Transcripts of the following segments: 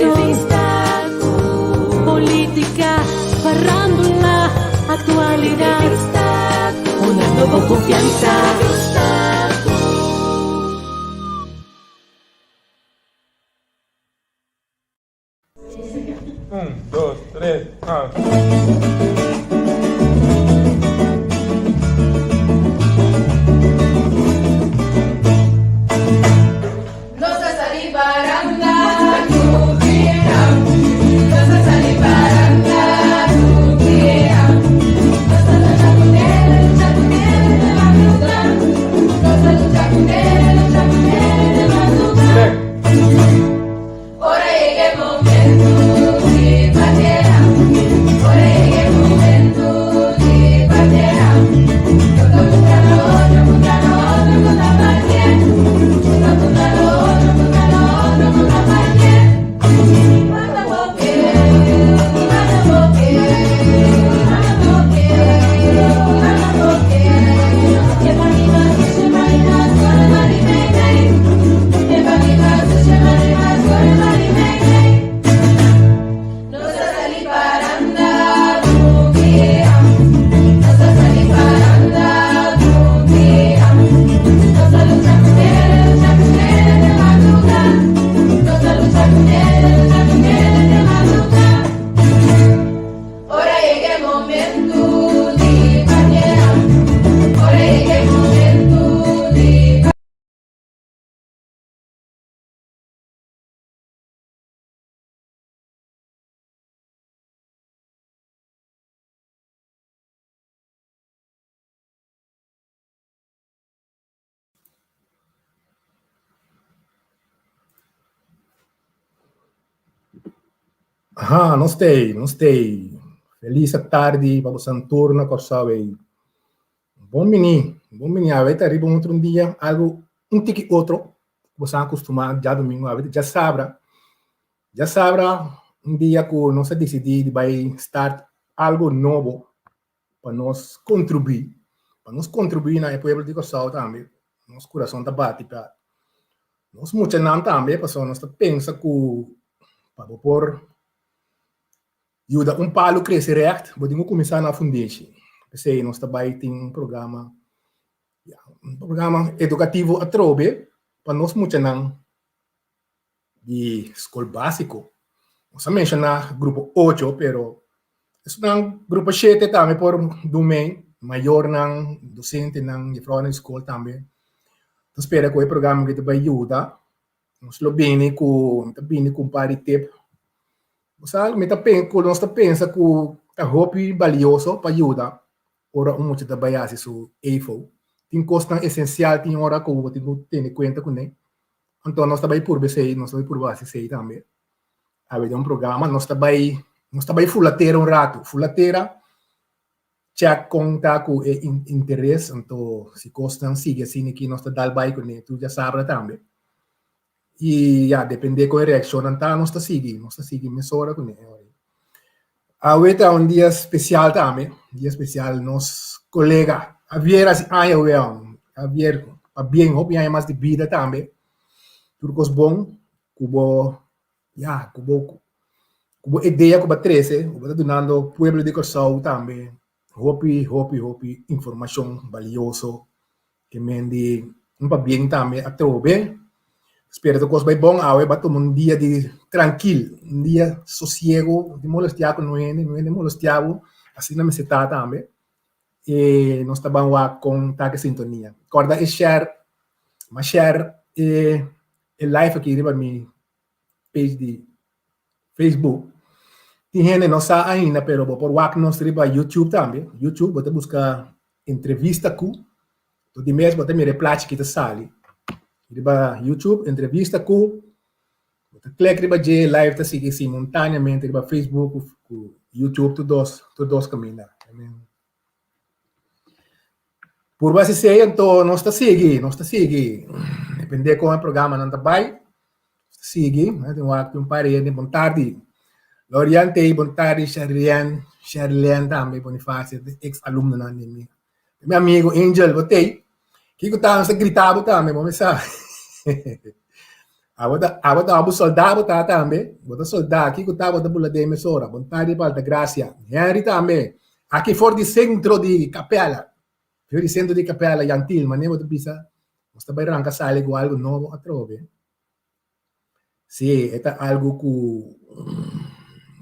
Entrevista política, farándula, actualidad, una nueva confianza. Un, dos, tres, Non stai. Felice tarde para você turno, cosa ve. Bom menino, avete arriba um outro dia, algo, um tique outro, você acostumado, já domingo, avete, já sabra, um dia que nós decidimos vai start algo novo para nós contribuir na povo de Cossau também, nosso coração está bate, nós muito não também, pessoal, nós pensa que para por ajuda palo crescer recht, podemos começar na fundência. Pensei, nós também tem um programa educativo a trobe, para nós muito não de escola básico. Nós mencionar grupo 8, pero é um grupo 7 também por domain, maior não docente não de fora na escola também. Então espero que o programa que vai ajudar. Nós lo bene com paritep. Sabe, nós pensa que é hobby valioso para ajudar. Ora muito trabalhar isso EFO. Tem coisa essencial, tem hora que eu tenho que ter conta com ele. Então nós também por base, nós também por base sei também. Havia programa, nós também fulateira rato, fulateira check conta com interesse, então se costam siga assim que nós dá vai com ele, tu já sabe também. E depende com a reação, então nós siga mesura com ele. Havia dia especial também, nos colega, havia bem, hobby mais de vida também. Turcos bom, cubo ideia cubo 13, cubo donando pueblo de Cossau também. Hobby, informação valioso, que mendi bem também a trobe. Espero que coisa vai bom, vai tomar dia de tranquilo, dia sossego, de molestiar com não é molestiado, assim não me se tá também. E nós estamos lá com taque sintonia. Acorda é share live aqui na minha page de Facebook. Tem gente não sabe ainda, pero por WhatsApp nós riba YouTube também. YouTube, você busca entrevista com, tu de mês você me replate que te sale. Riba YouTube, entrevista com, você clica riba de live tá seguir simultaneamente riba Facebook, YouTube, todos caminham. Por base sei, então nós está seguindo. Depende como o programa não está bem, sigue, né? Tem um parede de bom tarde. Loriante, bom tarde, Sherlian também, Bonifácio, ex-aluno na minha. Meu amigo Angel, botei. Que eu estava gritando também, vamos saber. Abot abo soldado tá também. Bota soldado aqui que tava da bula de emissora. Vontade para da graça. Henry também. Aqui fora de centro de Capela. Fora de centro de Capela, Yantil. Mas nem vou pensar. Basta vai arrancar sale com algo novo a trove. Sim, é algo que...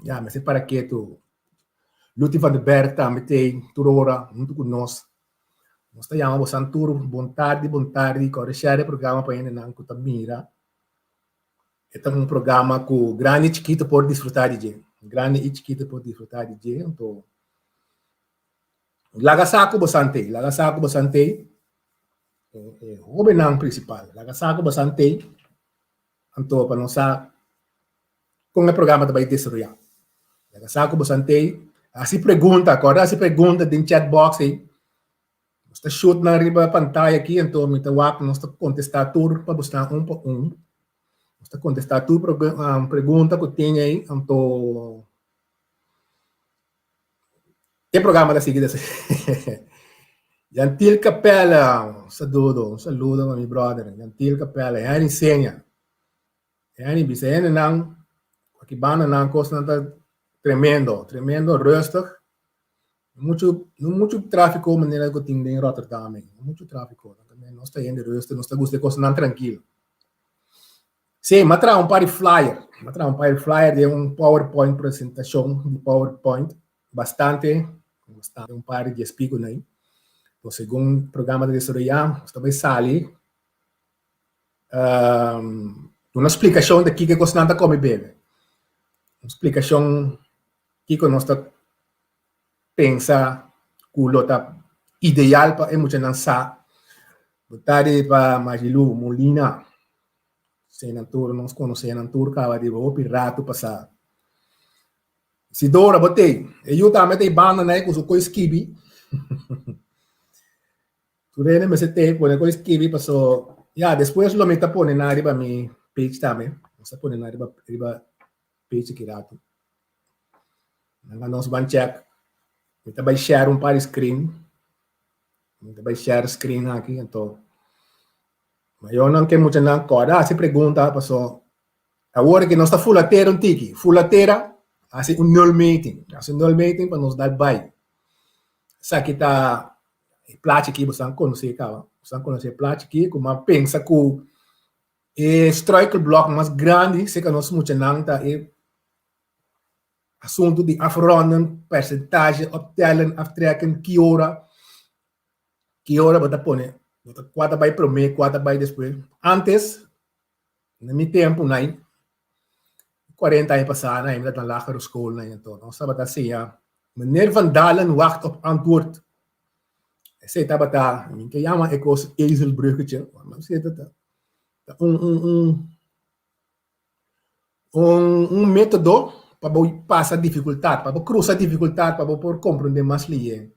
Ja, mas é para que tu... Luti van de Berg também tem. Turora, muito com nós. Nós chamamos o tour vontade, corrigir o programa para ele não mira. Este é um programa que grande e chiquito pode desfrutar de gente. Grande e chiquito pode desfrutar de gente. Então, lagasaco bastante é o benang principal. Lagasaco bastante. Então, para nós com o programa também desenvolver. Lagasaco bastante. Assim pergunta, agora assim pergunta em chat box aí. Nós shoot na riba pantalla aqui, então me tawag nós contestar tudo para buscar um por um. Nós contestar tudo pergunta que tem aí, então o programa da seguida. Yantil Capela, um saludo a meu brother. Yantil Capela, é ensina. É bisa é não, aqui banda não costa nada tremendo, rustig. Muito tráfego maneira que tem em Rotterdam, muito tráfego. Nós está indo rustig, nós está gostando de coisa tranquilo. Sim, mas traz um par de flyer de um PowerPoint apresentação de PowerPoint bastante um par de speakers aí. Então, segundo o programa de desarrollo, também sale uma explicação de que você não come bebe. Uma explicação que nós pensa que o lota ideal para emocionar botare para Magilu Molina senator nós conhecemos senator que de o pirata passar se dora botei eu também tem banda né com o esquibi tu rene me se te pone com esquibi passou já depois lo meta pone na riba mi page também você pone na riba page que rato nós vamos check meta vai share um par de screen meta vai share screen aqui então mas eu não quero muito não corda se pergunta passou agora que nós está full um tiki full-atera assim null meeting para nos dar bye sa kita plate aqui você não conhece cara você não conhece plate aqui como pensa que é strike block mais grande se que nós muito não tá é assunto de afronden percentage optellen aftrekken que hora bota pone quatro vai primeiro quatro vai depois antes no meu tempo né 40 anos passaram ainda na lagere school né então nós sabe assim meneer Van Dalen wacht op antwoord sei tava tá que chama ecos ezelbruggetje mas sei tá método para passar dificuldade para cruzar dificuldade para por compreender mais lhe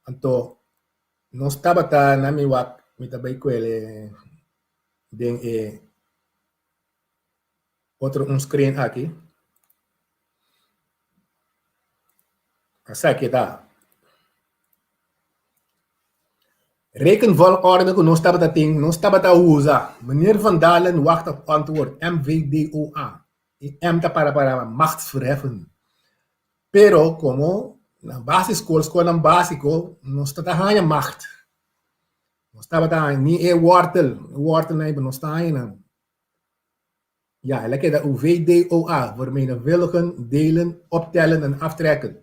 então nós estava tá na minha wak me também com ele den outro screen aqui essa aqui tá rekenvolgorde que nós estava a usar meneer Van Dalen wacht op antwoord MVDOA e M tá para machtsverheffen pero como na escola básico nós está ganhando macht nós estava nem wortel nem nós está ainda ja ela queda o VDOA vermenigvuldigen delen optellen en aftrekken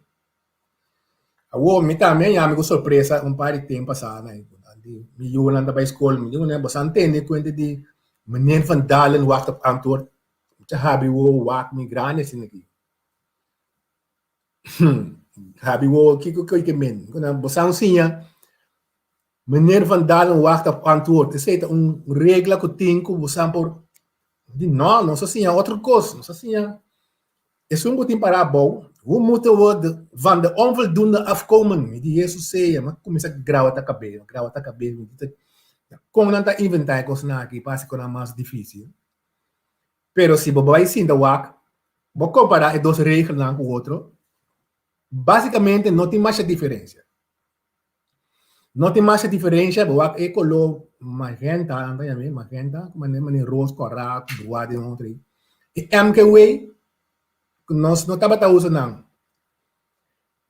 Awo, me também, amigo, surpresa, par de tempo passado, né? Miljoenen daarbij school, miljoenen, bastante, ne kwente die meneer Van Dalen wacht op antwoord. Te habi wo wacht me grande sin aqui. Habi wo kiko que men. Kuna bosang siya, meneer Van Dalen wacht op antwoord. Te zeta regla que tem que bosang por não só assim, outra coisa, não só assim. É muito para bom. Hoe moeten we van de onvoldoende afkomen? Die Jesus zei, maar kom eens grauw te cabelo. Como não está inventar coisas aqui, passa com a mais difícil. Pero se você vai sim da WAC, vou comparar as duas regras com o outro. Basicamente, não tem mais diferença. Não tem mais diferença, o WAC é colo magenta, anda também, magenta, mas rosto corado, broado, um outro. E M que way, nós não estava usando não.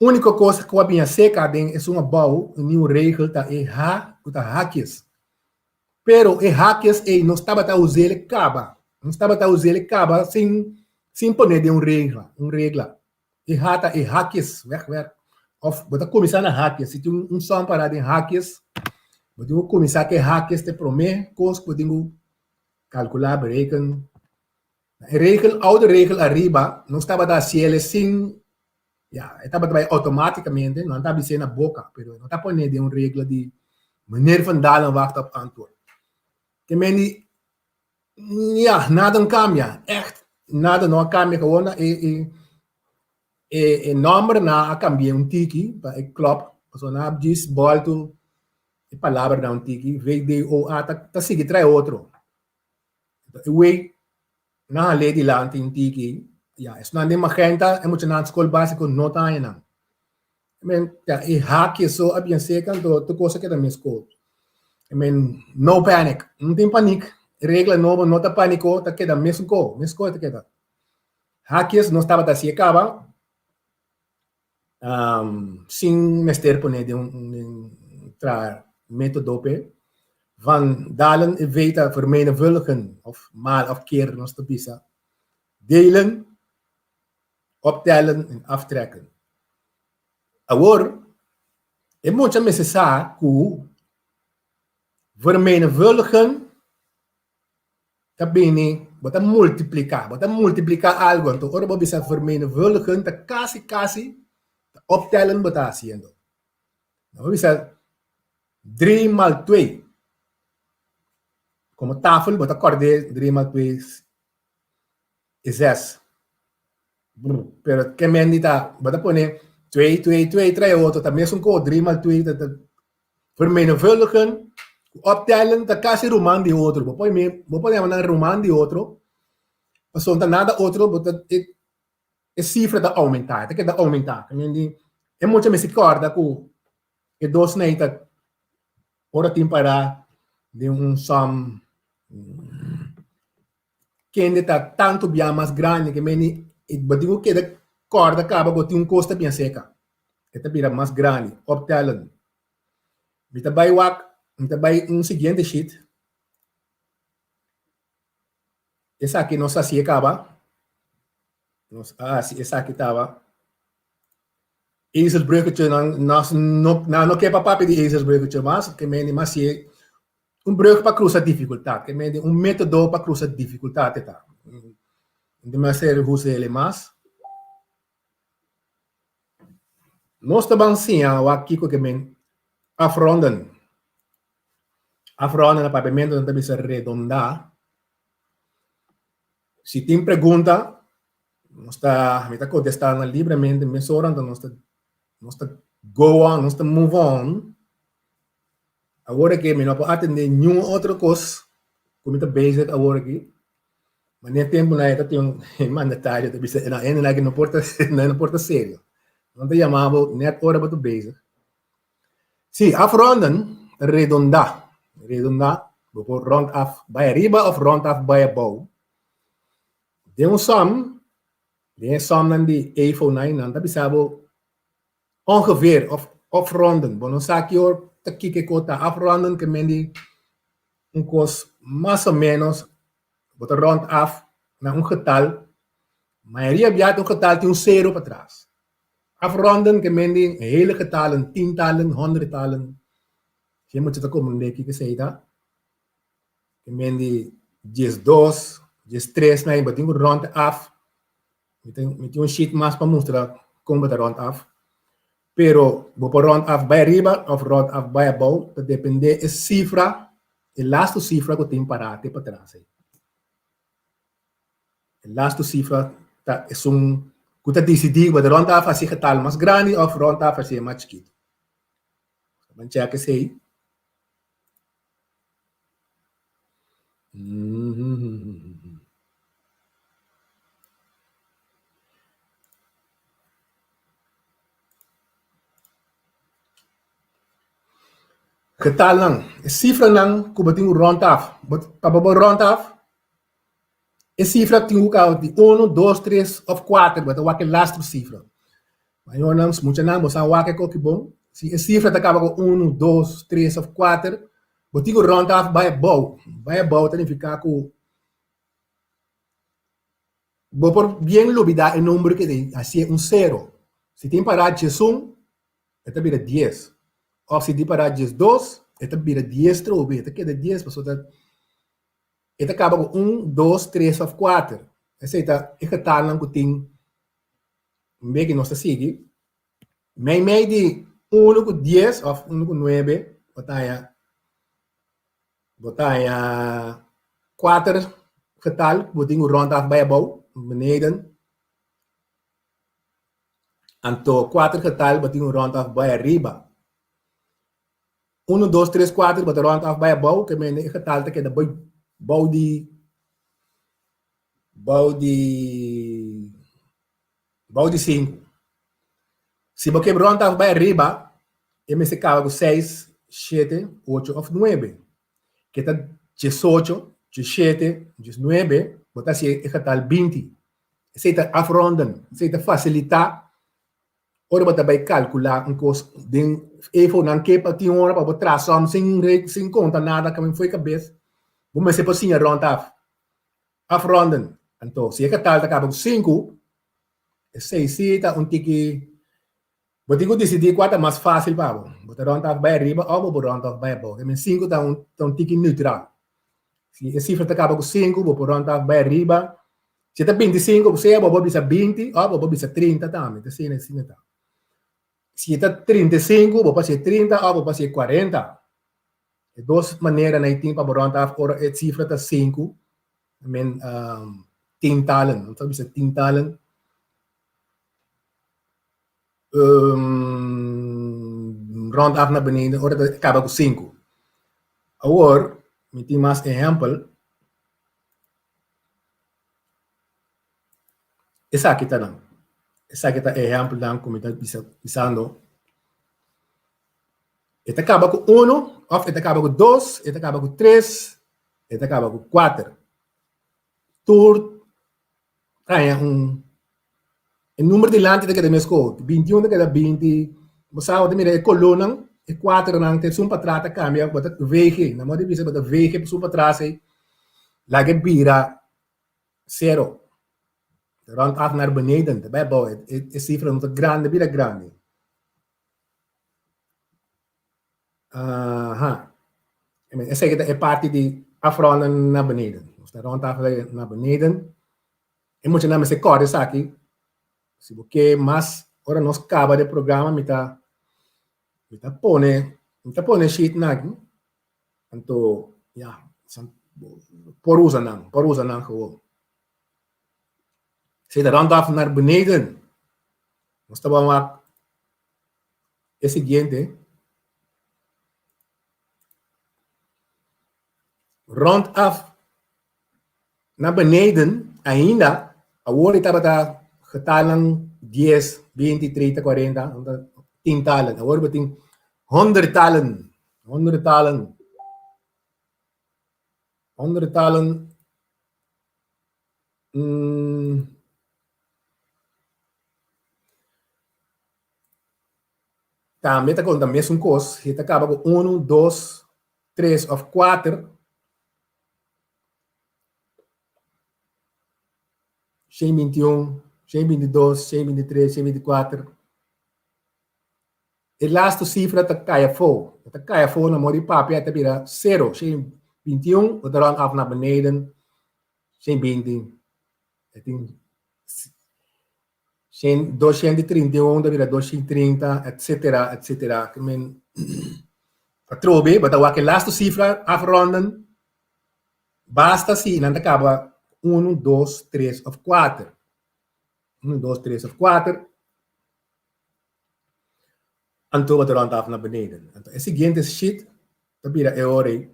Única coisa que eu tinha seca é uma bau, uma regra, tá errar, tá hackers. Pero hackers não estava usando ele caba, não estava usando ele caba sem poner de uma regra. Errata hackers, weg. Of, você começar na hackers, se tem som para de hackers, você começar que hackers te promete, coisa que você calcular, berekenen. Regel, oude regel arriba, não estava da cielo sem, ja, estava daarbij automaticamente, não estava sendo na boca, pero não estava ponendo de uma regra de meneer Van Dalen wacht op antwoord. Que meni, ja, nada cambia, echt, nada não cambia, gewoon, nombre na cambia tiki, klopt, so na diz, volto, palavra da tiki, veio de o a, tá seguir, trai outro. Wait, na lady lang ting tiki, ja, es na din magenta, moet je na school básico no tayo na. I mean, ja, hack je zo, abien zeker, to cosa que também school. I mean, no panic, não tem panic. Regla no, no ta panico, ta queda mesco, ta queda. Hackers não estava da se acaba, sem mester poner de tra método van Dalen weten vermenigvuldigen of maal of keren ons te bisa. Delen, optellen en aftrekken. Agora, é muito necessário que vermenigvuldigen também bota multiplicar algo. Então, ora bisa vermenigvuldigen, tá quase optellen bota haciendo. Então, bisa 3 mal 2. Como tafel, bota acorde 3 mal 2 é 6. Pero que mendita, bota poner 2, 3 outro, também são com 3 mal 2, vermenigvuldigen, optellen, tá quase roman de outro. Vou pôr na roman de outro, mas não nada outro, bota a cifra da aumentar, tá que da aumentar. É muito mais corda com e dois neita, ora tem para de som que ainda tá tanto bem mais grande que meni, e batigo que da corda acaba com costa bem seca. Esta vira mais grande, optellen. Mita bay seguinte sheet. Essa aqui não se acaba. Essa aqui estava. Ezelsbruggetje, não quer papai de ezelsbruggetje, mas que meni mas é brug para cruzar dificuldade, que meni método para cruzar dificuldade tá. De mais ser usa ele mais. Nós estamos assim, aqui que meni afrondan a pavimento não deve ser redondar. Se tem pergunta, nós está contestando livremente, mas orando nós está go on, nós está move on. Agora que me não pode atender nenhuma outra coisa, como está basic agora aqui. Mas nem tempo na época tem mandatário, deve ser na que não porta sério. Não te chamava net hora para tu basic. Sim, afrondan redondar, vou round af by arriba of round af by above. De som dan die A49 dan dat bisabo ongeveer of ronden. Bono saki or te kike kota afronden que mendi un kos más o menos bota rond af na un getal. Maioria biat un getal tem un zero para trás. Afronden que mendi hele getalen, tientallen, honderdtallen. Je moet het komen de kike seita. Que mendi 10 2, 10 3 na iba tingo rond af. Met um sheet mais para mostrar como está round af. Pero vou por round af by arriba of round af by above, para depender da cifra, a last cifra que tem para trás. A last cifra é que está decidido, mas round af assim getal mais grande ou round af assim mais chiquito. Vamos checar que sei. getal lang. Cifra lang, kubating round off. Pababa round off. Cifra tinha de 1, 2, 3 of 4, mas o que lastro cifra. Mas eu não, muita não, você o que é bom. Se a cifra acaba com 1, 2, 3 of 4, o tinha round off vai bom. Vai bom, tem que ficar com. Vou por bem lubida o número que tem, assim é 0. Se tem para de 1, esta vira 10. Ou se tem para de 2, esta vira 10 trobe, esta queda 10, pessoa esta acaba com 1, 2, 3 of 4. Essa é a getal que tem meio que nós seguimos. Meio de 1 com 10 ou 1 com 9, botar 4 getal, botar o round off bij bouw, beneden. Anto 4 getal, botar o round off bij arriba. 1, 2, 3, 4, botar round off bij bouw, que é o getal que é da bouw de 5. Se você round off bij arriba, se acaba com 6, 7, 8 ou 9. Que está 18, 17, 19, botar se é getal 20. Você está afrondando, você está facilitar. Ora, você vai calcular um custo de não que para ter hora para traçar sem conta nada que foi cabeça. Vamos ser assim round off. Afrondando. Então, se é getal acaba com 5, 6 cita um tique. Vou ter que decidir qual é mais fácil para você. Botar round off by arriba ou vou round off by abaixo. 5 está um tique neutral. Se a cifra acaba com 5, vou round off by arriba. Se está 25, você vou bisa 20 ou vou bisa 30 também. Assim, tá. Se está 35, vou fazer 30 ou vou fazer 40. De duas maneiras, né? Tem para round off, ora a cifra está 5. Tintalan. Não sabe se tintalan. Round off na beneden, ora acaba com 5. Agora, me tem mais exemplo. Essa aqui está não. Essa aqui está exemplo não, como está pensando. Esta acaba com 1, ou esta acaba com 2, esta acaba com 3, esta acaba com 4. Tur, tem o número de lante que temos com 21 que dá 20, você sabe que é coluna, e 4 não tem para trás cambia, bota veje, na moda bisa bota veje para trás aí, lá que vira 0. Round off naar beneden, daarbij bouwen, é cifra muito grande, vira grande. Essa aqui é parte de afronda na beneden. Está round off na beneden. E muito nome se corre aqui. Se você mais ora nós acaba de programa me tá pone sheet na aqui. Então, por usa não gewoon. Se de round off naar beneden. Nós tá vamos é seguinte. Round off naar beneden ainda agora estava getalan 10, 20, 30, 40, tientallen. Agora beting 100 talen. 100 talen. 100 talen. Também está com o mesmo custo. Você acaba com 1, 2, 3 ou 4. 121, 122, 123, 124. E last cifra está caia fo. Está caia fo na mori papi até vira 0. 121, o round off na beneden. 120. 231, da vira 230, etc, etc. I mean, patrobe, but aquele last cifra afronden. Basta se não acaba 1, 2, 3 ou 4. 1, 2, 3 ou 4. Anto wat round off na beneden. Anto é seguinte sheet, tabira é hora.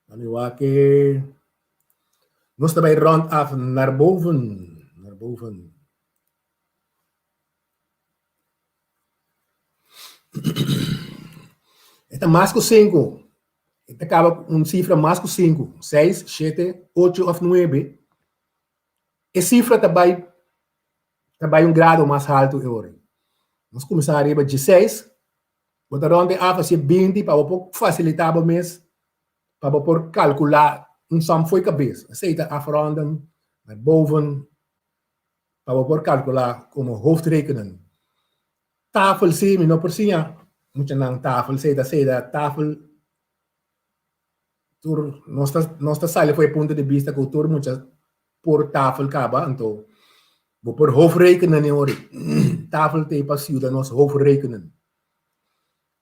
Ano que nós também round off naar boven, naar boven. Esta más que 5. Esta acaba un cifra más que 5. 6, 7, 8 o 9. Essa cifra também um grado mais alto agora. Nós começaríamos de 6, botar onde a fazer 20 para facilitar o mês, para poder calcular som foi cabeça. Aceita a verandering naar boven, para poder calcular como hoofdrekenen. Tafel sim, não por cima. Muito não tafel, aceita tafel. Tur nossa sala foi ponto de vista que o tur muitas por tafel acaba, então vou por hoofdrekenen in orde. Tafel te passiuda nos hoofdrekenen.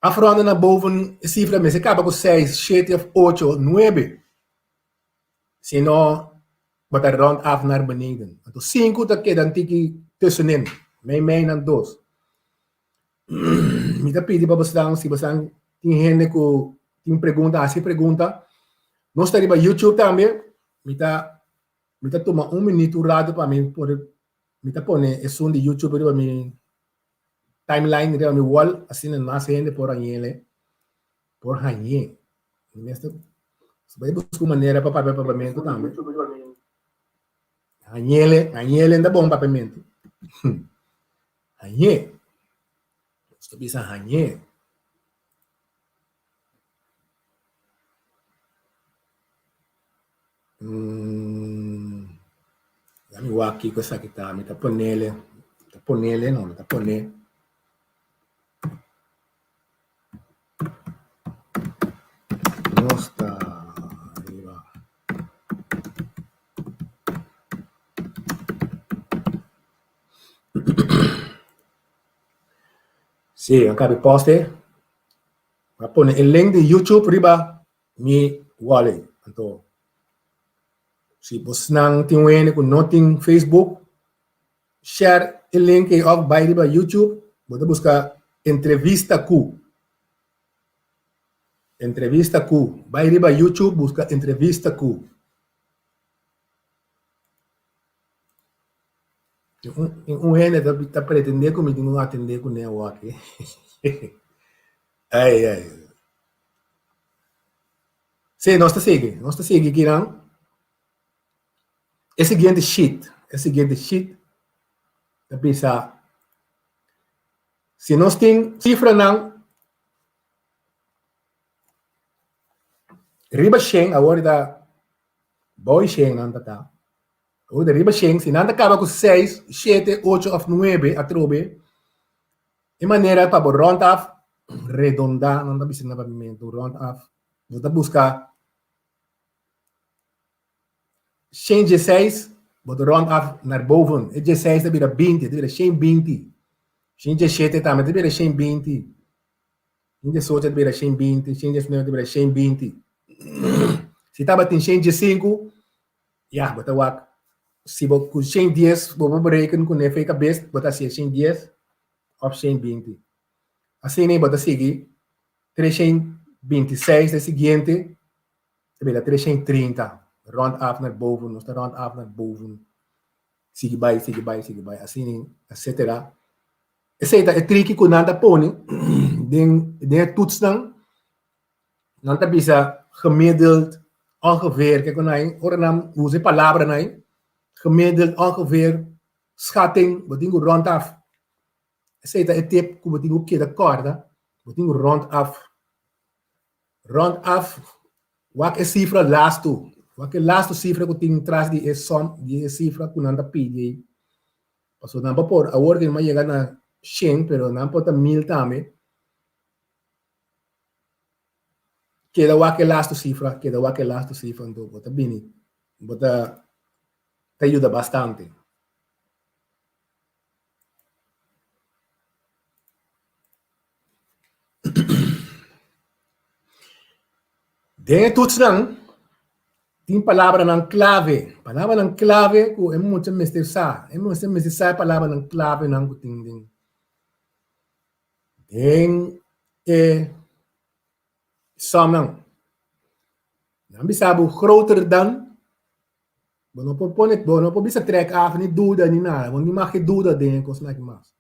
A verandering naar boven, cifra mes acaba com 6, 7, 8, 9. Senão, botar rond af naar beneden. Então 5 dat queda tiki tussenin. Mij en 2. Me pedi para você se você tem gente que tem pergunta, assim pergunta. Nós estamos no YouTube também. Me toma minuto lado para mim poder me pone é som de YouTube para mim timeline para mim wall assim na mais gente por aí por aí. Nesta vai buscar maneira para pagamento também. Anyele ainda bom pagamento. Aí. Estou bisa hanya. Kami waki ko sa kita, mita ponele no, mita pone. Nosta, arriba. Sì, accabi poste. Ma pone il link di YouTube riba mi wallet. Anto. Si bos nang tingwen ko noting Facebook, share il link of by riba YouTube, bota busca entrevista Q. Entrevista Q. By riba YouTube busca entrevista Q. Gente está pretendendo que me tengo que atender con el aquí. Ay. Sí, no está sigue aqui não. É seguinte sheet, da pensa. Se nós tem cifra não, riba Shen, agora da boy Shen não tá. O de riba Shen, se não acaba com 6, 7, 8 ou 9 a trobe, de maneira para round off, redondar, não dá precisa pavimento, round off, você busca Shen 16, você round off naar boven, e 16 da vira 20, da vira Shen 20, Shen 17 também da vira Shen 20, Shen 18 da vira Shen 20, Shen 19 da vira Shen 20, se estava tem Shen 15, ja, você vai se você Shen 10, você berekenen com efeito cabeça, você se Shen 10 ou Shen 20. Assim nem você seguir 326 da seguinte, vira 330, round up naar boven, nós round up naar boven. Sigue by, assim, etc. Essa é tricky que nada põe, den toets dan, nada bisa gemiddeld, ongeveer, kijk naar, hoor dan, hoe ze palavra naar, gemiddeld, ongeveer, schatting, wat dingo round af. Essa é a tip que wat dingo que da corda, wat dingo round af. Round af, wat é cifra lasto. Porque last cifra que tem atrás de cifra que não pide. Passou não para por agora que não chega na 100, pero não para 1000 também. Queda o que last cifra, então bota bem, bota te ajuda bastante. Dentro tudo não. Tem palavra ng clave. Palavra ng clave ko emo mo mesti sa. Palavra ng clave ng kuting ding. Som nang. Nambi sabu groter dan. Bono po bisa trek af ni duda ni na. Want ni maki duda din ko snack mas.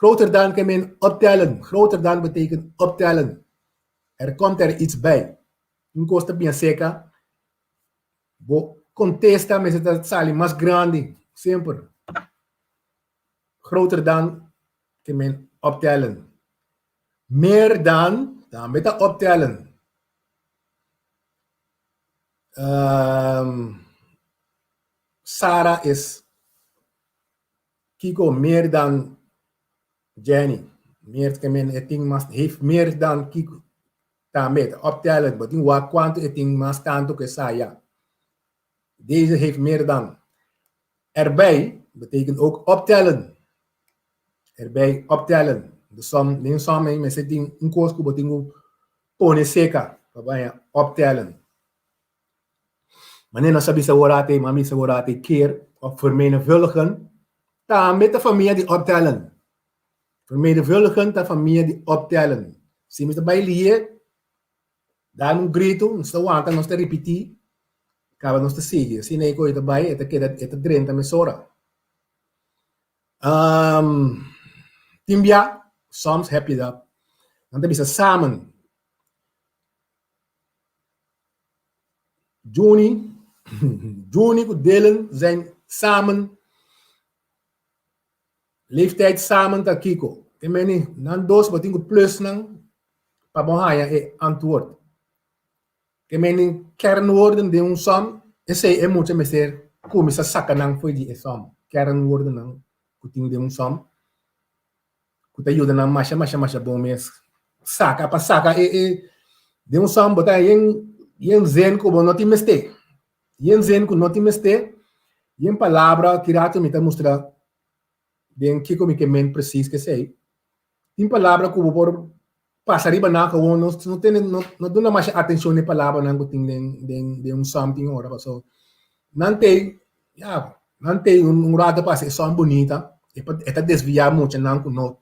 Groter dan kan men optellen. Groter dan betekent optellen. Er komt er iets bij. Un costa bien seca. Bo contesta met het sali mas grande. Simpel. Groter dan kan men optellen. Meer dan met dat optellen. Sarah is Kiko meer dan Jenny. Meer kan men eting mas heeft meer dan Kiko. Daarmee optellen. Maar die wat quanto eting mas tanto que saya. Deze heeft meer dan. Erbij betekent ook optellen. Erbij optellen. De som, de som met z'n ding in koos kubotingu pone seca. Waarbij optellen. Wanneer dan sabi sa worate, mami sa worate keer of vermenigvuldigen, dan met de familie die optellen. Vermenigvuldigen, de familie die optellen. Zie je bij lier, dan een grito, een stawanta, nog te repeti, kan we nog te zeggen. Zie je het erbij, het drenta met sora. Timbia, soms heb je dat. Dan heb je ze samen. Juni delen zijn samen. Leeftijd samen ta kiko. Temeni nan dos batingo plus nang pabohaya e antwoord. Temeni kernwoorden de un som ese moet meser komisa sakanang foi di som. Kernwoorden nang kuting de un som. Kuta yuda nang masha bomes. Saka pa saka de un som bota yen zen ko bonoti meste. Yen zen ko noti meste. Yen palavra kirato mita mostra den kiko mi que men precies que sei. Tem palavra que por passar riba na ko não dá mais atenção na palavra na guting de um something ora so nante un rato passa son bonita e tá desviar muito não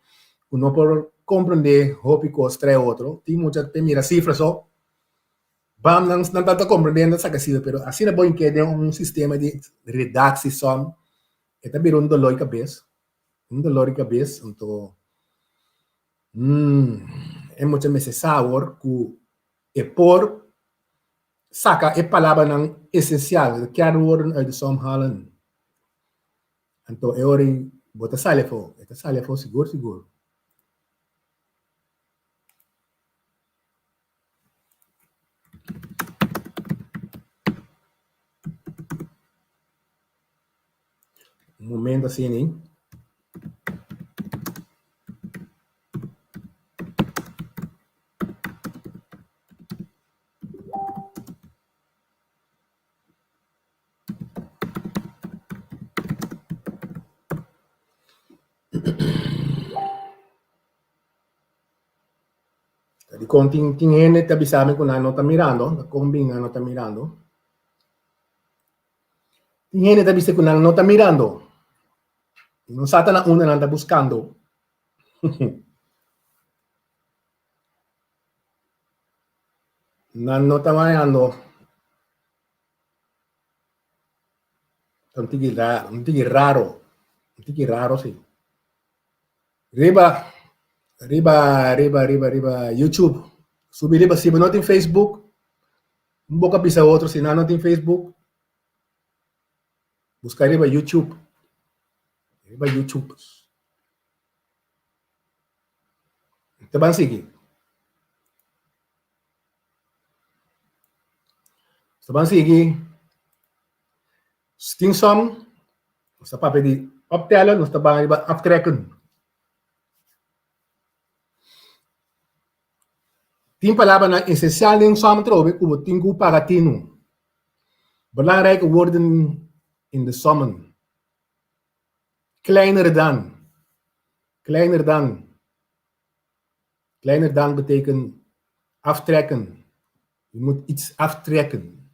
no por compreender hopi costre outro tem muita te mira cifras só bam não tá compreendendo essa coisa pero assim é bom que tem sistema de redação e tá virando dolor de cabeça então é muito mais sabor que é por saca é palavra não essencial que a woorden uit de som halen então é hora bota salefo seguro um momento assim hein. Kung tingin tabi sa amin kung ano ta mirando, kumbing ano ta mirando. Tingin tabi sa kung ano ta mirando. Non sata na una nanda buscando. Nanno ta mirando. Un tigi raro sì. Riba YouTube. Subir riba se não tem Facebook. Um boca pisa outro se não tem Facebook. Buscar riba YouTube. Te van seguir. Sting som. Sa papel di optellen, nos tabang riba aftrekken. Tien palavra na essencial in som trobe kubo tingu pagatino. Belangrijke woorden in de sommen. Kleiner dan betekent aftrekken. Je moet iets aftrekken.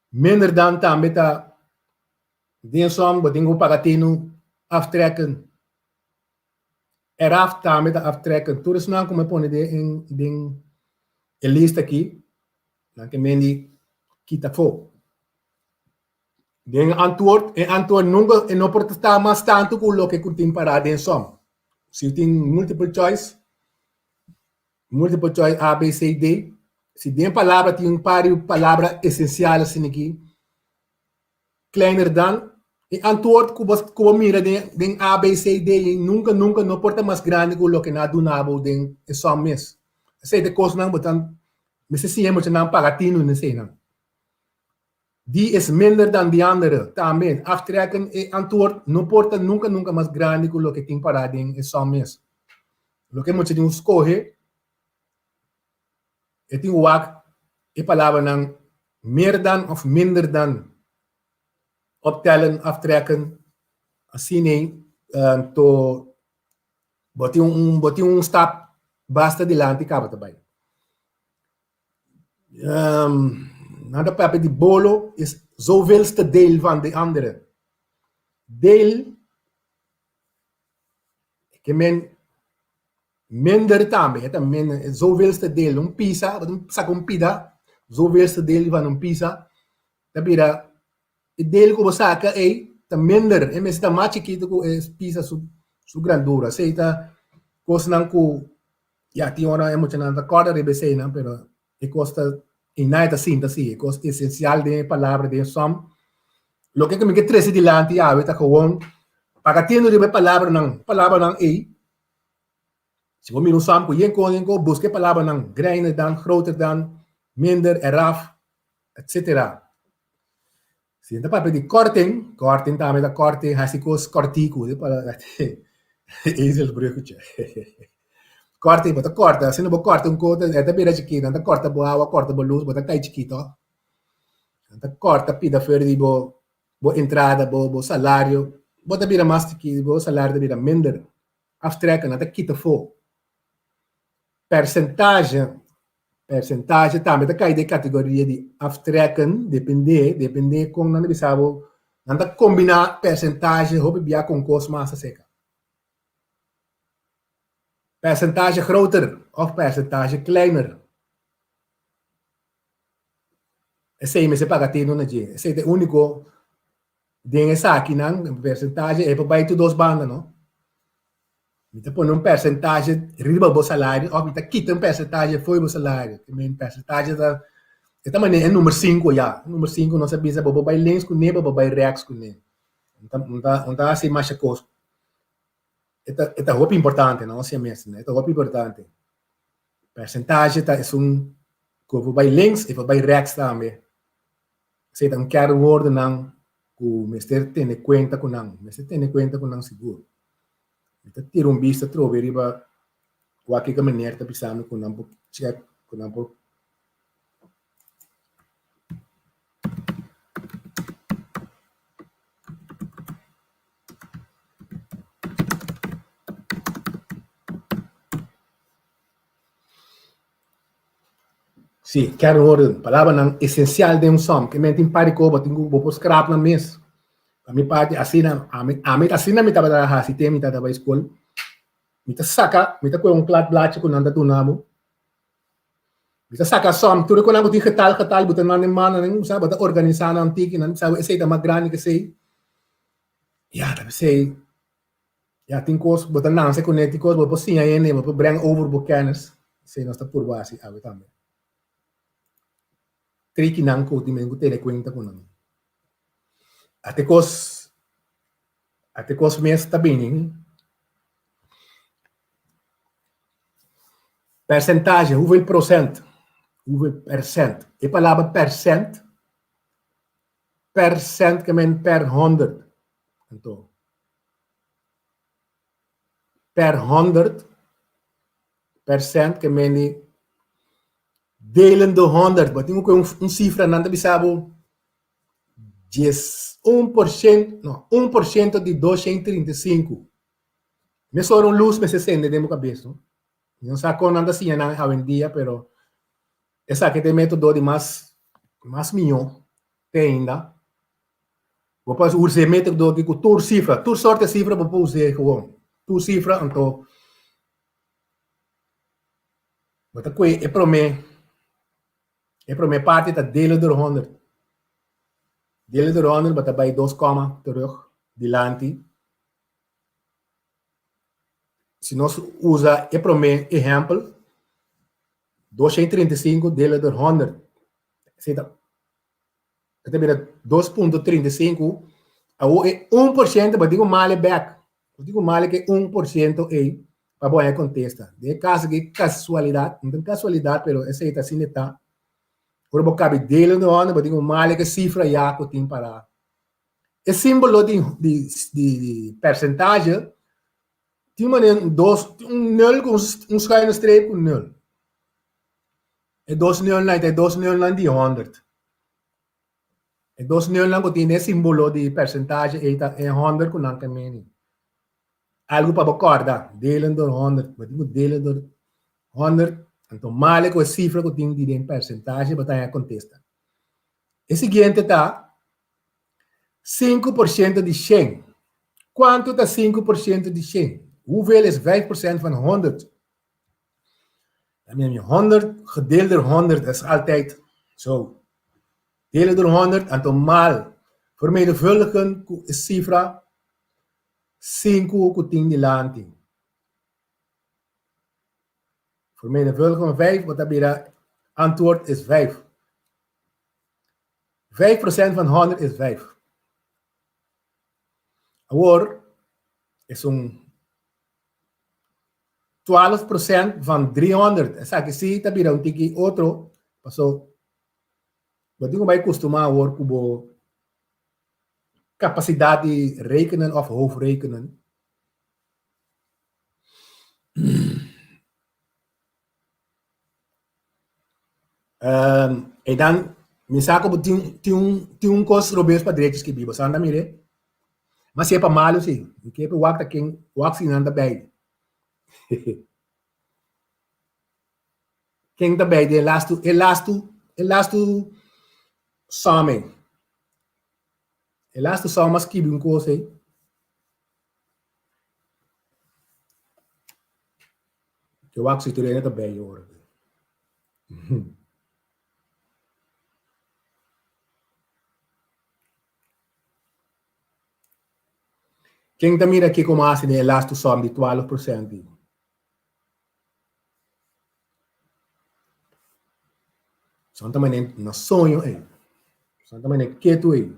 Minder dan tambeta den som betingu pagatino aftrekken. Eraf tambeta aftrekken. Toen is nou komen pone de in list aqui. Dan que mendi kita fo. Den antwoord nunca e no porta mas tanto com lo que kutin para den som. Se tem multiple choice A, B, C, D. Se tem palavra, tem um par de palavra essencial assim aqui. Kleiner dan. E antwoord que mira den A, B, C, D. E nunca não porta mais grande que o que na do nabo den é só mês. Sei de coisa não botan. Mas se sempre não pagatino não sei não. Die is minder dan die andere. Também, aftrekken e antwoord não porta nunca mais grande que o que tem para den é só mês. O que moet je doen escolher. E tem o ak e palavra não meer dan of minder dan. Optellen, aftrekken, assim to botar um stap basta dilante e acaba também. Nada paper de bolo is zoveelste deel van de andere. Deel que men minder também, é também zoveelste deel, pizza, saca pida, zoveelste deel van pizza, da bira, deel que você saca é minder, é mesmo mais chiquito que pizza su grandura, sei tá, coisa não que, já tinha uma emocionante corda de beceina, pero e costa em nada assim, é coisa essencial de palavra de som, lo que me que trece dilante, tá gewoon, pagatendo de palavra não é, se we miro samen con yenko, busque palavra nan kleiner dan, groter dan, minder, eraf, etc. Si anda paper di korting tame da korting, hasikos kortiku, di para ezelsbruggetje. Korting, bota korta, se não vou korta coisa, é da beira chiquita, anda korta boa água, korta boa luz, bota cai chiquito. Anda korta pida fer di bo entrada, bo salário, bota beira mais chiquito, bo salário da beira minder. Aftrekken, anda kita fo. Percentage também da de categoria de aftrekken, depende com não bisabo, não combinar percentage hobby bia com cost massa seca. Percentage groter of percentage kleiner. Esse aí me se paga tendo na dia. Esse é o único ding essa aqui não percentage é para baixo dos bandas, não? Mita põe percentage riba do salário, ou mita quita percentage foi o salário. Também percentage da também é número 5 já. Número 5 não sabia se bobo vai lens com neba, bobo vai reax com ne. Então assim mais coisa. É roupa importante, não assim mesmo, né? É roupa importante. Percentage tá é que vai lens e vai reax também. Se então quero word não o mestre tem conta com não, mestre tem conta com não seguro. Então, ter vista, trover riba qualquer maneira, tá pensando com não check, com não Sim, quero ordem, palavra não essencial de som, que mente em pare coba, tenho vou scrap na mesa. A minha parte assina, a mim assina me tava da hasi, tem me tava da escola. Me tá saca, me tá com clat blache com nada do namo. Me tá saca som, tudo com namo tem getal, botar na mana, nem sabe, botar organizar na antiga, não sabe, esse é mais grande que sei. Ja, dat sei. Ja, tem coisa, botar não, se conecta coisa, botar sim aí, né, botar bring over bocanas, sei nós tá por base, aí também. Tricky não co, tem que ter conta com não. Até cos mês tá bem, hein? Percentagem, hoeveel procent? Hoeveel percent? E palavra percent que men per 100. Então, per 100% que men delen de 100. Mas tem um cifra, não bisabo 1%, não, 1% de 235. Me só luz me se sente de minha cabeça. Não sei como anda assim hoje em dia, pero essa que tem método de mais milhão tem ainda. Vou fazer usar método de tur cifra, tur sorte cifra vou usar gewoon. Tur cifra então. Mas aqui é para mim parte da dele de 100. Dele de 100 bata bij 2, terug, dilante. se nós usa o exemplo, 235 dele por 100. Até 2,35 é 1%, mas digo mal é back. Eu digo mal que 1% é para boa contesta. De caso que casualidade, não tem casualidade, mas essa aí assim está. Agora vou caber dele no ano, mas digo mal é que cifra já que tem para. O símbolo de percentagem tem uma null com um schuine streep com null. E 2 null lá, é 2 null lá de 100. E 2 null lá tem esse símbolo de percentagem é 100 com não caminho. Algo para acordar, dele do 100, mas digo dele do 100, então mal é com a cifra que tem de percentagem, mas aí contesta. O seguinte está 5% de 100. Quanto está 5% de 100? Hoeveel is 5% van 100? Dan neem je 100 gedeeld door 100 is altijd zo. Delen door 100 en dan maal. Vermenigvuldigen is cifra 5 ku 10 di lanting. Vermenigvuldigen met 5, wat dat antwoord is 5. 5% van 100 is 5. Ahora is een 12% van 300. Esa que sí, tabira un tiki otro. Pasó. Wat digo bij costuma hoor kubo capacidade de rekenen of hoofdrekenen. E dan mi saco ti un cos robes padretes que bibo sanda mire. Mas se é para malo sim. E que para wakta quem waksi nanda bij. Quem tá bij de elasto some. Elasto some mas kibi un cos aí. Que waksi tu rena tá bij hoor. Quem tá mira aqui como assim de elasto some de 12%. São também no sonho aí. São também quieto aí.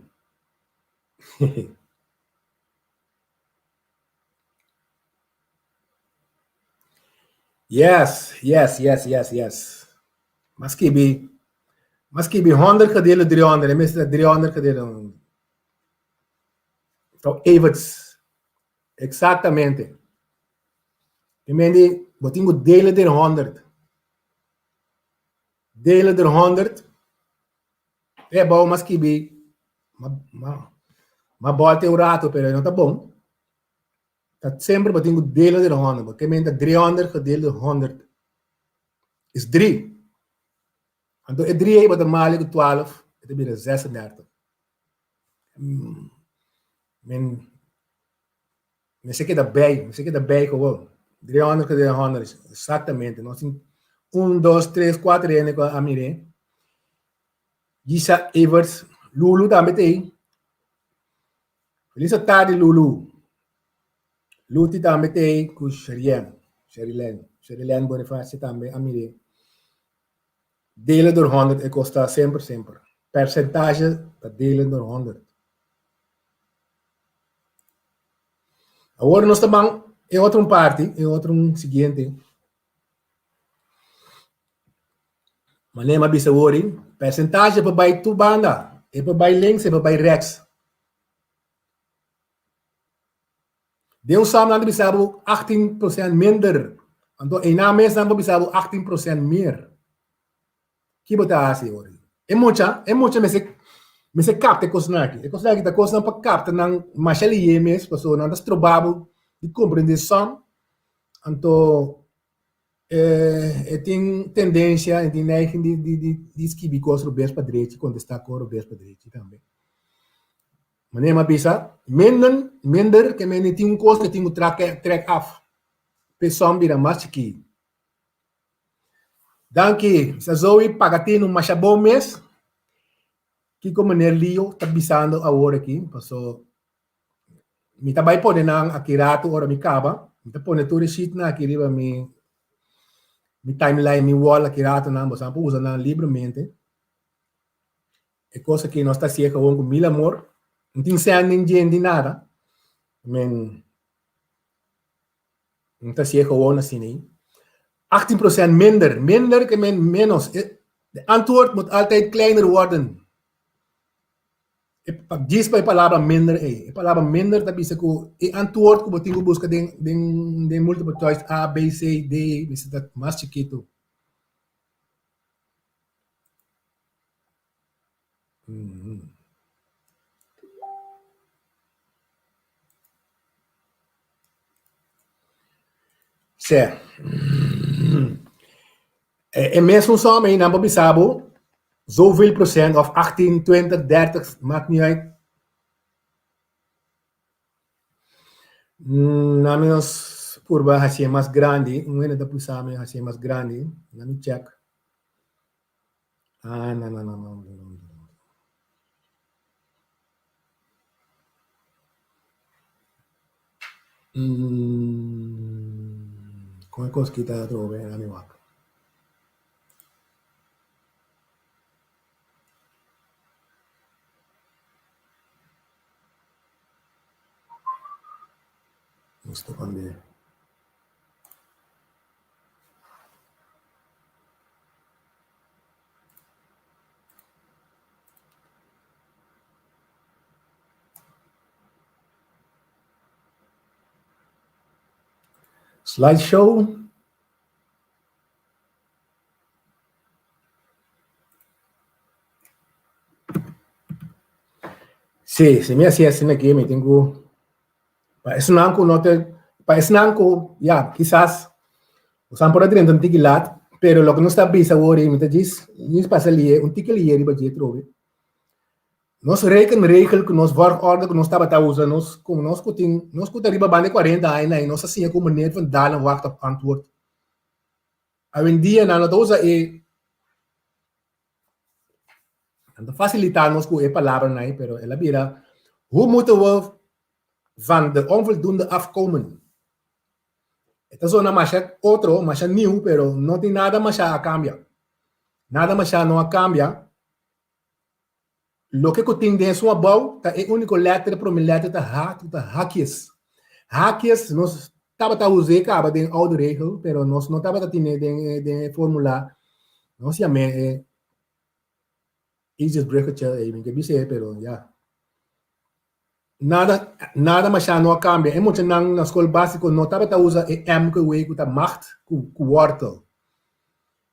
Yes. Mas que be 100 kadele 300, mesmo 300 kadele. Então, Everts. Exatamente. E mendi, botingo dele de 100. Dele de 100. É bom, mas que be ma bolte o rato, pero não tá bom. Tá sempre botingo dele de 100. Porque mendi 300 kadele de 100. Is 3. Então, é 3 aí, bota mal com 12. É de 36. Me sei que dá bem com 300 kadele 100. Exatamente. Nós temos 1, 2, 3, 4 anos com a mire. Gisa Everts, Lulu também tem. Feliz tarde, Lulu. Luti também tem com Sherilyn Bonifácio também, a mire. Delen door 100 e custa sempre. Percentage dat delen door 100. Agora nós estamos em outra parte, em outro seguinte. Manema bisa worry, percentage para by tu banda, e para by links e para by rechts. De ons samen bisa 18% minder. Então, em na mês não bisa 18% meer. Que botar assim hoje? É muita, me se capta coisa aqui. É coisa aqui, tá coisa para capta não machali mes, pessoa não das trabalho de compreensão. Então, tem tendência, tem neiging de esquivar coisa bem para direita, quando está com o bem para direita também. Mas nem bisa minder que me tem coisa que tem track off. Pessoal vira mais que Danke, sa Zoe pagatin um machabom mês que como nerlio tá bisando a hora aqui, passo me tabay po nang akirato ora mi kaba, Então, põe todo o sheet na aqui, riba, mi timeline, mi wall, aqui, rato, não, você pode usar livremente. É coisa que nós está cerca com mil amor. Não tem sendo ninguém de nada. Men, não está cerca com assim, 18% minder que menos. De antwoord moet altijd kleiner worden. Diz para a palavra minder, a palavra minder tá bisa ko e antwoord ko botingo busca den multiple choice A, B, C, D, bisa tá mais chiquito. Certo. É mesmo só, mas não bisabo, zoveel procent of 18, 20, 30, maakt niet uit. Na menos curva hacia más grande, bueno, da pusame hacia más grande, na me check. Ah, não. Come cosa che ta trove na mi wak. Gusto quando slideshow. Sì, se mi hacía así aquí, me tengo. Para eso no te. Para eso ya, quizás. Usan por dentro un tiquilat, pero lo que no está bisa ahora, me diz passa ali, un tiquilie riba je trove. Nos regel que nos ordem que nós estava tá usando, nós cutin riba bande 40 anos, e nós assim como net van dalen wacht op antwoord. Hoje em dia, nós usa facilitar nos com a palavra, né? Pero ela vira, hoe moeten we van de onvoldoende afkomen? Esta es una más new, pero no tiene nada más a cambia. Nada más no cambia. Lo que tiene de su abau, es único letra para mi letra ta hakies. Hakies nos estaba usando acaba de oude regel, pero nos no estaba tiene de fórmula. No se llama easy breaker, que dice, pero ya. Nada más no cambia. É muito na escola básica não estava a usar M que o que macht com wortel.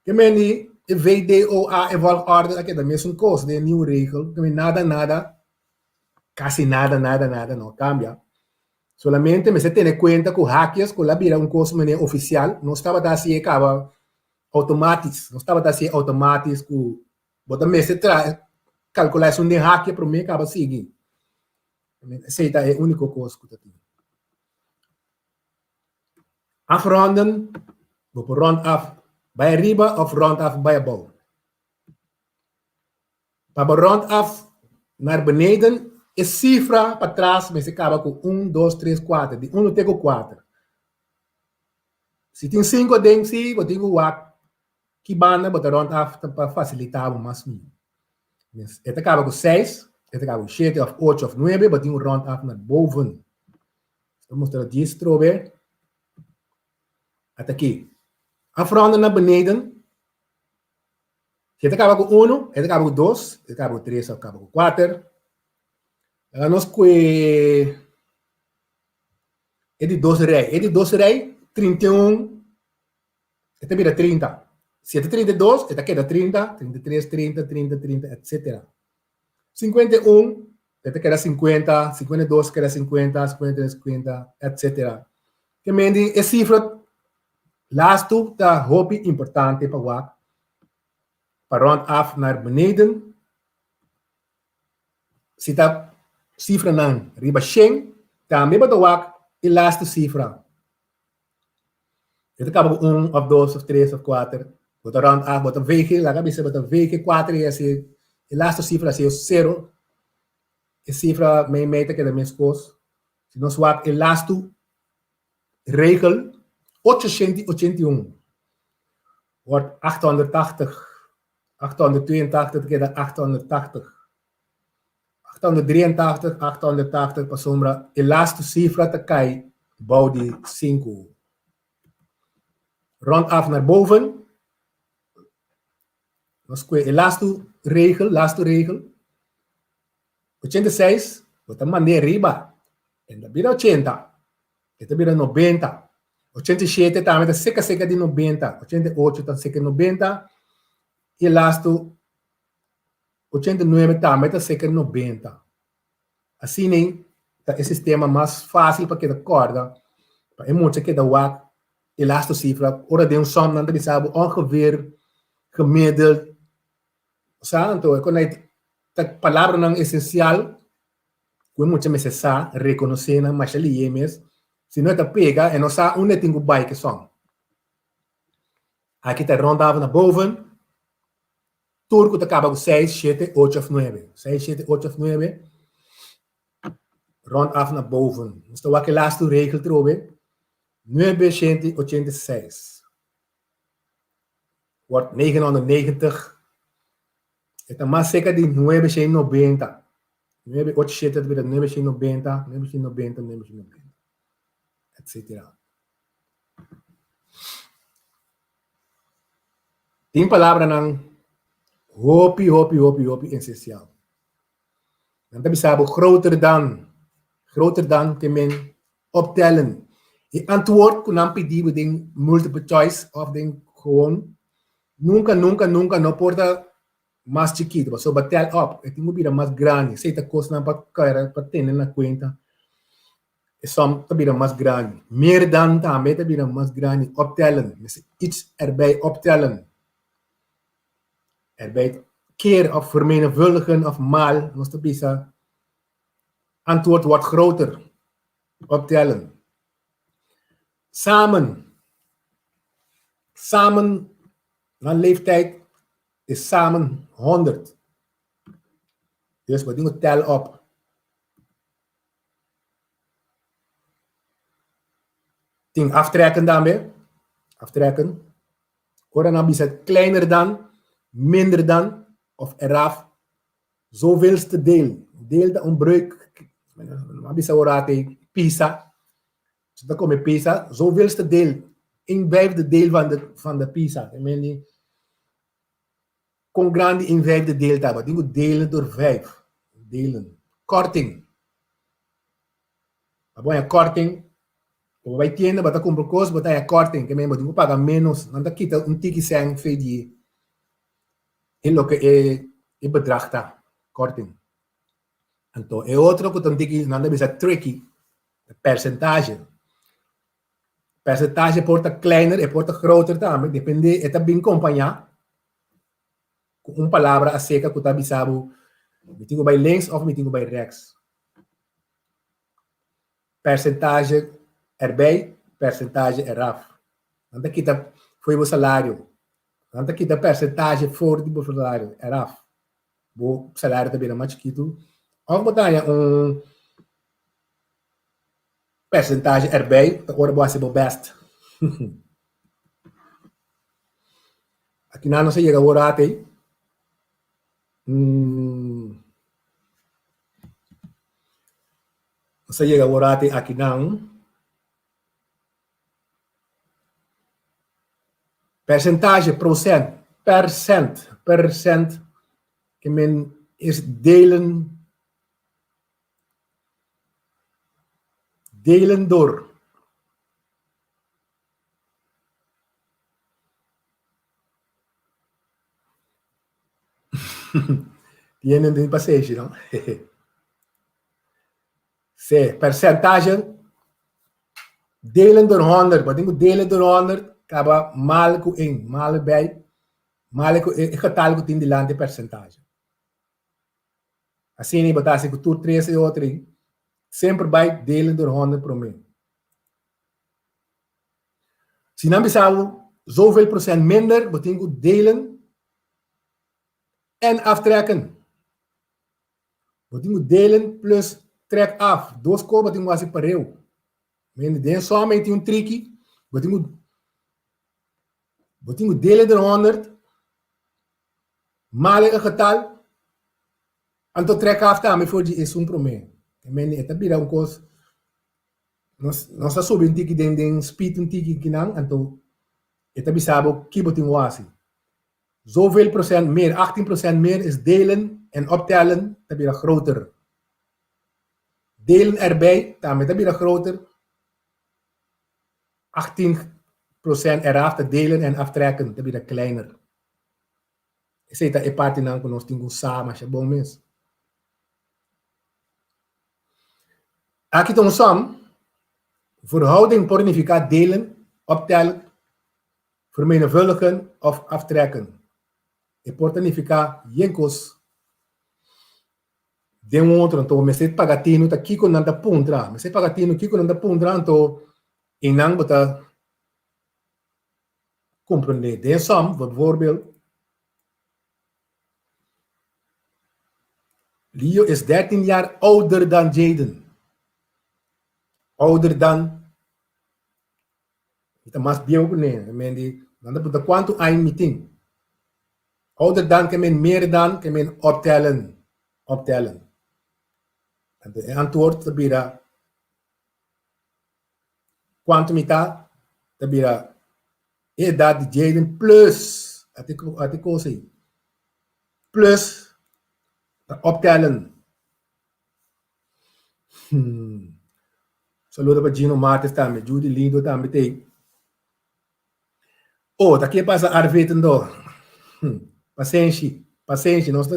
Que meni VDOA evolve ordem aqui da mesma coisa, de new regel. Que nada, casi nada não cambia. Solamente me se tem conta que hackers com la vira coisa oficial não estava a assim acaba automático, não estava a assim automático. Bota me se traz calculação de hacker para mim acaba seguir. Aceita é a única coisa que eu tenho. Afronden, vou por round af bij riba of round af bij above. Para round af naar beneden, is cifra para trás, mas se acaba com 1, 2, 3, 4. De 1 até 4. Se tem 5 dentro, se eu tenho que banda, botar round af para facilitar o máximo. Este acaba com 6. Este acaba com 7 of 8 of 9, mas tem round af naar boven. Então, mostrar disso, trobe. Até aqui. Afronden naar beneden. Este acaba com 1, este acaba com 2, este acaba com 3, este acaba com 4. Nós que é de 12 rei. É de 12 rei, 31. Este vira 30. Se é 32, este aqui é 30, 33, 30, 30, 30, etc. 51, este que era 50, 52 que era 50, 53, 50, etc. Que mendi é cifra laatste da hobby importante para round af naar beneden. Se tá cifra nan riba 100, também para wak e laatste cifra. Este acaba com 1 of 2 of 3 of 4. Bota round af, bota VG, lá cabeça bota VG 4 e assim. E laatste cifra assim 0. E cifra meio meta que é da mesma coisa. Se nós wak e laatste regel 881 wordt 880, 882 keer 880, 883, 880 pa sombra, elasto cifra te kai, bouw die 5. Rondaf naar boven, nos que elasto regel, 86, wat een man riba, en dat bira 80, ito bira 90, 87 tamit a seca di 90, 88 tan seca 90, elasto 89 tamit a seca 90. Assim nem é o sistema mais fácil para cada corda, para emoção que dá o elasto cifra, ora de som não tem sabe ongeveer gemiddeld, sabe então quando a palavra não essencial, que muito me sa reconhecer na mas ali emes, se não te pega e não sabe onde tem o bai que som. Aqui tá rondava na boven, turco te acaba com 6, 7, 8 of 9, 6, 7, 8 of 9. Rondaf naar boven. Dus de wakke laatste regel trobe. 986. Wordt 990. Het is maar zeker die 990. 987 weer 990, 990, 990. Etc. Tien palavras ng hopi essencial. Dan tabi sabo groter dan que men optellen. Je antwoord kun dan pedido ding multiple choice of ding gewoon nunca no porta más chiquito, so batel up, e tingo bira más grande, se ta costa pa cara pa tener na cuenta. E som ta bira más grande. Meer dan também ta bira más grande optellen. Iets erbij optellen. Erbij keer of vermenigvuldigen of maal, nos ta bisa antwoord wordt groter. Optellen. Samen. Mijn leeftijd is samen 100. Dus we doen tel op. Ding aftrekken daarmee. Aftrekken. Hoor is het kleiner dan, minder dan, of eraf. Zoveelste deel. Deel de ontbreuk. Maar bisa orate pisa. Dus dan kom je pisa. Zoveelste deel. 1/5 deel van de pisa. Ik meen con grande 1/5 deel hebben. Die moet delen door 5. Delen. Korting. Maar je korting. Wij tienden wat ik compro kost, wat je korting. Ik meen maar die moet pagar menos. Dan dat kita een tiki zijn VD. In lo que e bedrag ta. Korting. Então, é outro que tem que não deve ser tricky, percentage. Percentage porta kleiner e porta groter também, depende, é também acompanhar com uma palavra a seca que está bisabo, me tenho by links ou me tenho by rechts. Percentage erbij, percentage eraf. Dan kita foi o salário. Dan kita percentage voor die salário eraf. O salário também é mais chiquito. Of botar percentage erbij, dan wordt het best. Aqui não se llega a orate. Se llega a orate aqui não. Percentage, percent, que men is delen door. Tienen de passage, não? Se percentage delen door 100, wat ik delen door 100, acaba mal com 1, mal bij, mal com o getal que tem de lá de percentage. Assim, botar assim, que tu 3 e outro, sempre vai delen door 100 por mim. Se não precisava zoveel procent minder, betekent delen en aftrekken. Betekent delen plus trek af. Doos ko betekent was ik pareel. Men, den somente tem tricky. Botingo delen de 100. Malen een getal. En tot trek af daarmee voor die is een probleem. Men, het bira een kost. Nós soube um tiki den speed um tiki kinang. En to, het bisabo kiboting wasi. Zoveel procent meer, 18% meer is delen en optellen, dan ben je groter. Delen erbij, dan ben je groter. 18% eraf te delen en aftrekken, dan ben je kleiner. Ik zeg dat je party nan konos tingu samen als je bom is. Aki tong som, verhouding pornificaat delen, optellen, vermenigvuldigen of aftrekken. E portanifica yenkos de outro então me sei pagatino tá kiko nanda puntra me sei pagatino kiko nanda puntra então inang bota compreender de som bijvoorbeeld Leo is 13 jaar ouder dan Jaden ouder dan het mas bien ook nee mendi nanda bota quanto ai meeting ouder dan kan men meer dan kan men optellen. En de antwoord bira quantumita bira idade de Jaden plus artikel say plus optellen. Saludo para Gino Martes também, Judy Lindo também tem. Oh, daqui passa arvetendo. Paciência, não está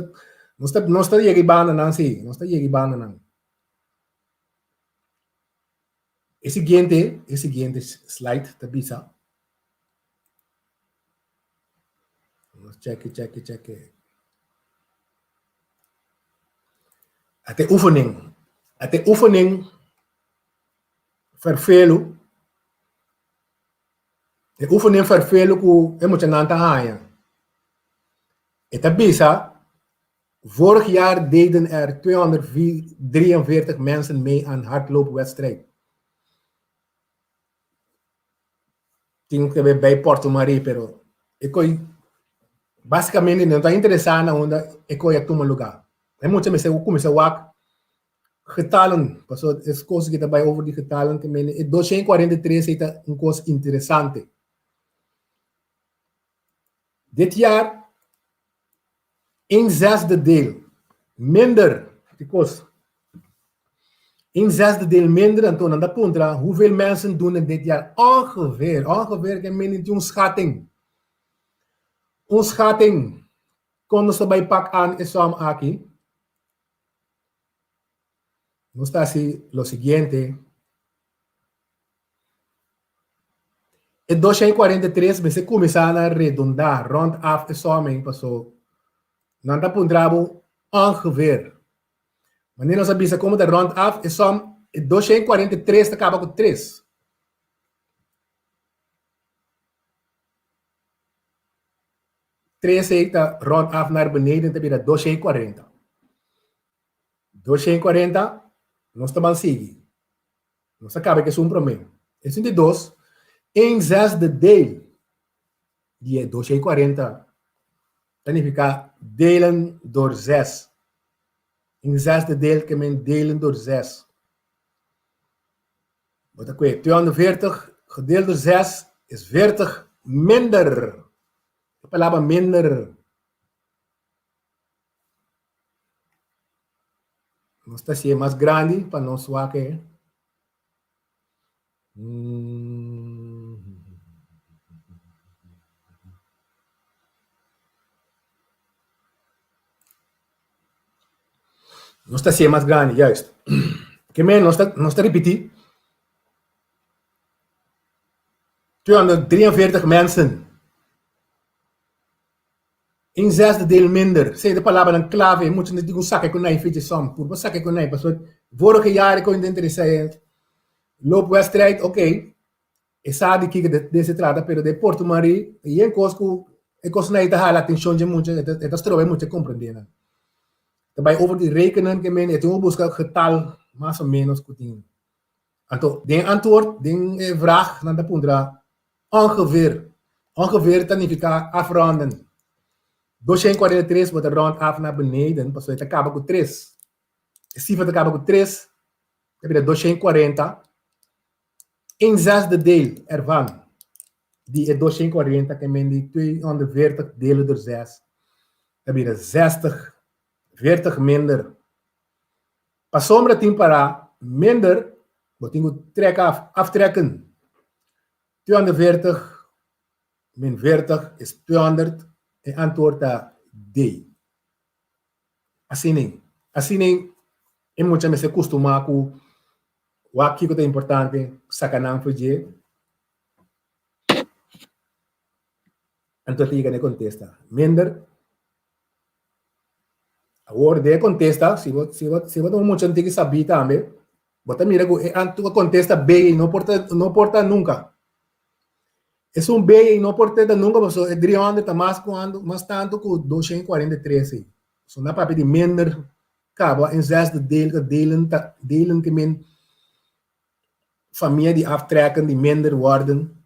chegando não sim, não está chegando não. Esse seguinte slide tá bisa. Vamos check. Até oefening vervelo. De oefening vervelo ku emotionanta haya. Het bisa, vorig jaar deden er 243 mensen mee aan hardloopwedstrijd. Tinha que ver bij Porto Marie, pero basicamente não está interessado onde eu tomo lugar. É muito mais eu comecei a getallen, passou as coisas que daarbij over die getallen que men 243 é uma coisa interessante. Dit jaar 1/6 deel minder, because 1/6 deel minder, en toen aan dat punt, hoeveel mensen doen het dit jaar? Ongeveer, ik meen niet een schatting. Een schatting, konden ze bij pak aan, is zo aquí. No está así lo siguiente. En 243, we começaram a arredondar, rond af, is zo, men passou. Nanda pundrabo ongeveer. Wanneer nós sabemos como de rond af, é só 243 acaba com 3. Três está rond af naar beneden, dan heb je 240. 240, nós estamos seguindo. Nós acaba que é um problema. Esse de 2, 1/6 dele, die é 240. Significa delen door 6. 1/6 deel kan men delen door 6. Wat ik weet, 240 gedeeld door 6 is 40 minder. De palabra minder. Não está sendo mais grande para não soar que não está sendo mais grande, juist. Que men não está repetir. 243 mensen. 1/6 deel minder. Zeg de palavra een clave, moet je niet een zakje konijn fietsen som. Voor wat zakje konijn, pas wat vorige jaren kon je interesseren. Loopwedstrijd, oké. Ik zag die kijken deze trada, pero de Porto Marie, e en cosco, e cos na ita hala atención je mucho, het is trouwens moet je comprenderen. Daarbij over die rekenen, que men, het is een buscar getal, más o menos, kuting. Anto, den antwoord, den vraag, dan de pundra, ongeveer. Ongeveer significa afronden. 243 wordt rond af naar beneden, pas het acaba com 3. Se cifra acaba com 3, heb je 240. Een zesde deel ervan, die is 240, en men die 240 delen door 6, heb je 60, 40 minder. Pas sommige tien para minder, moet je aftrekken. 240 min 40 is 200, en antwoord dat D. Asining. Asining, en mucha me se costuma ku waki que é importante, sacanang voor je. Então tiga ne contesta. Minder. Agora de contesta, se você não muito antigo sabia também, bota mira que antu contesta B e não porta nunca. É um B e não porta nunca, mas é 300 mais tanto que 243. So na papi de minder, cabo in zesde delen que men familie die aftrekken, die minder worden.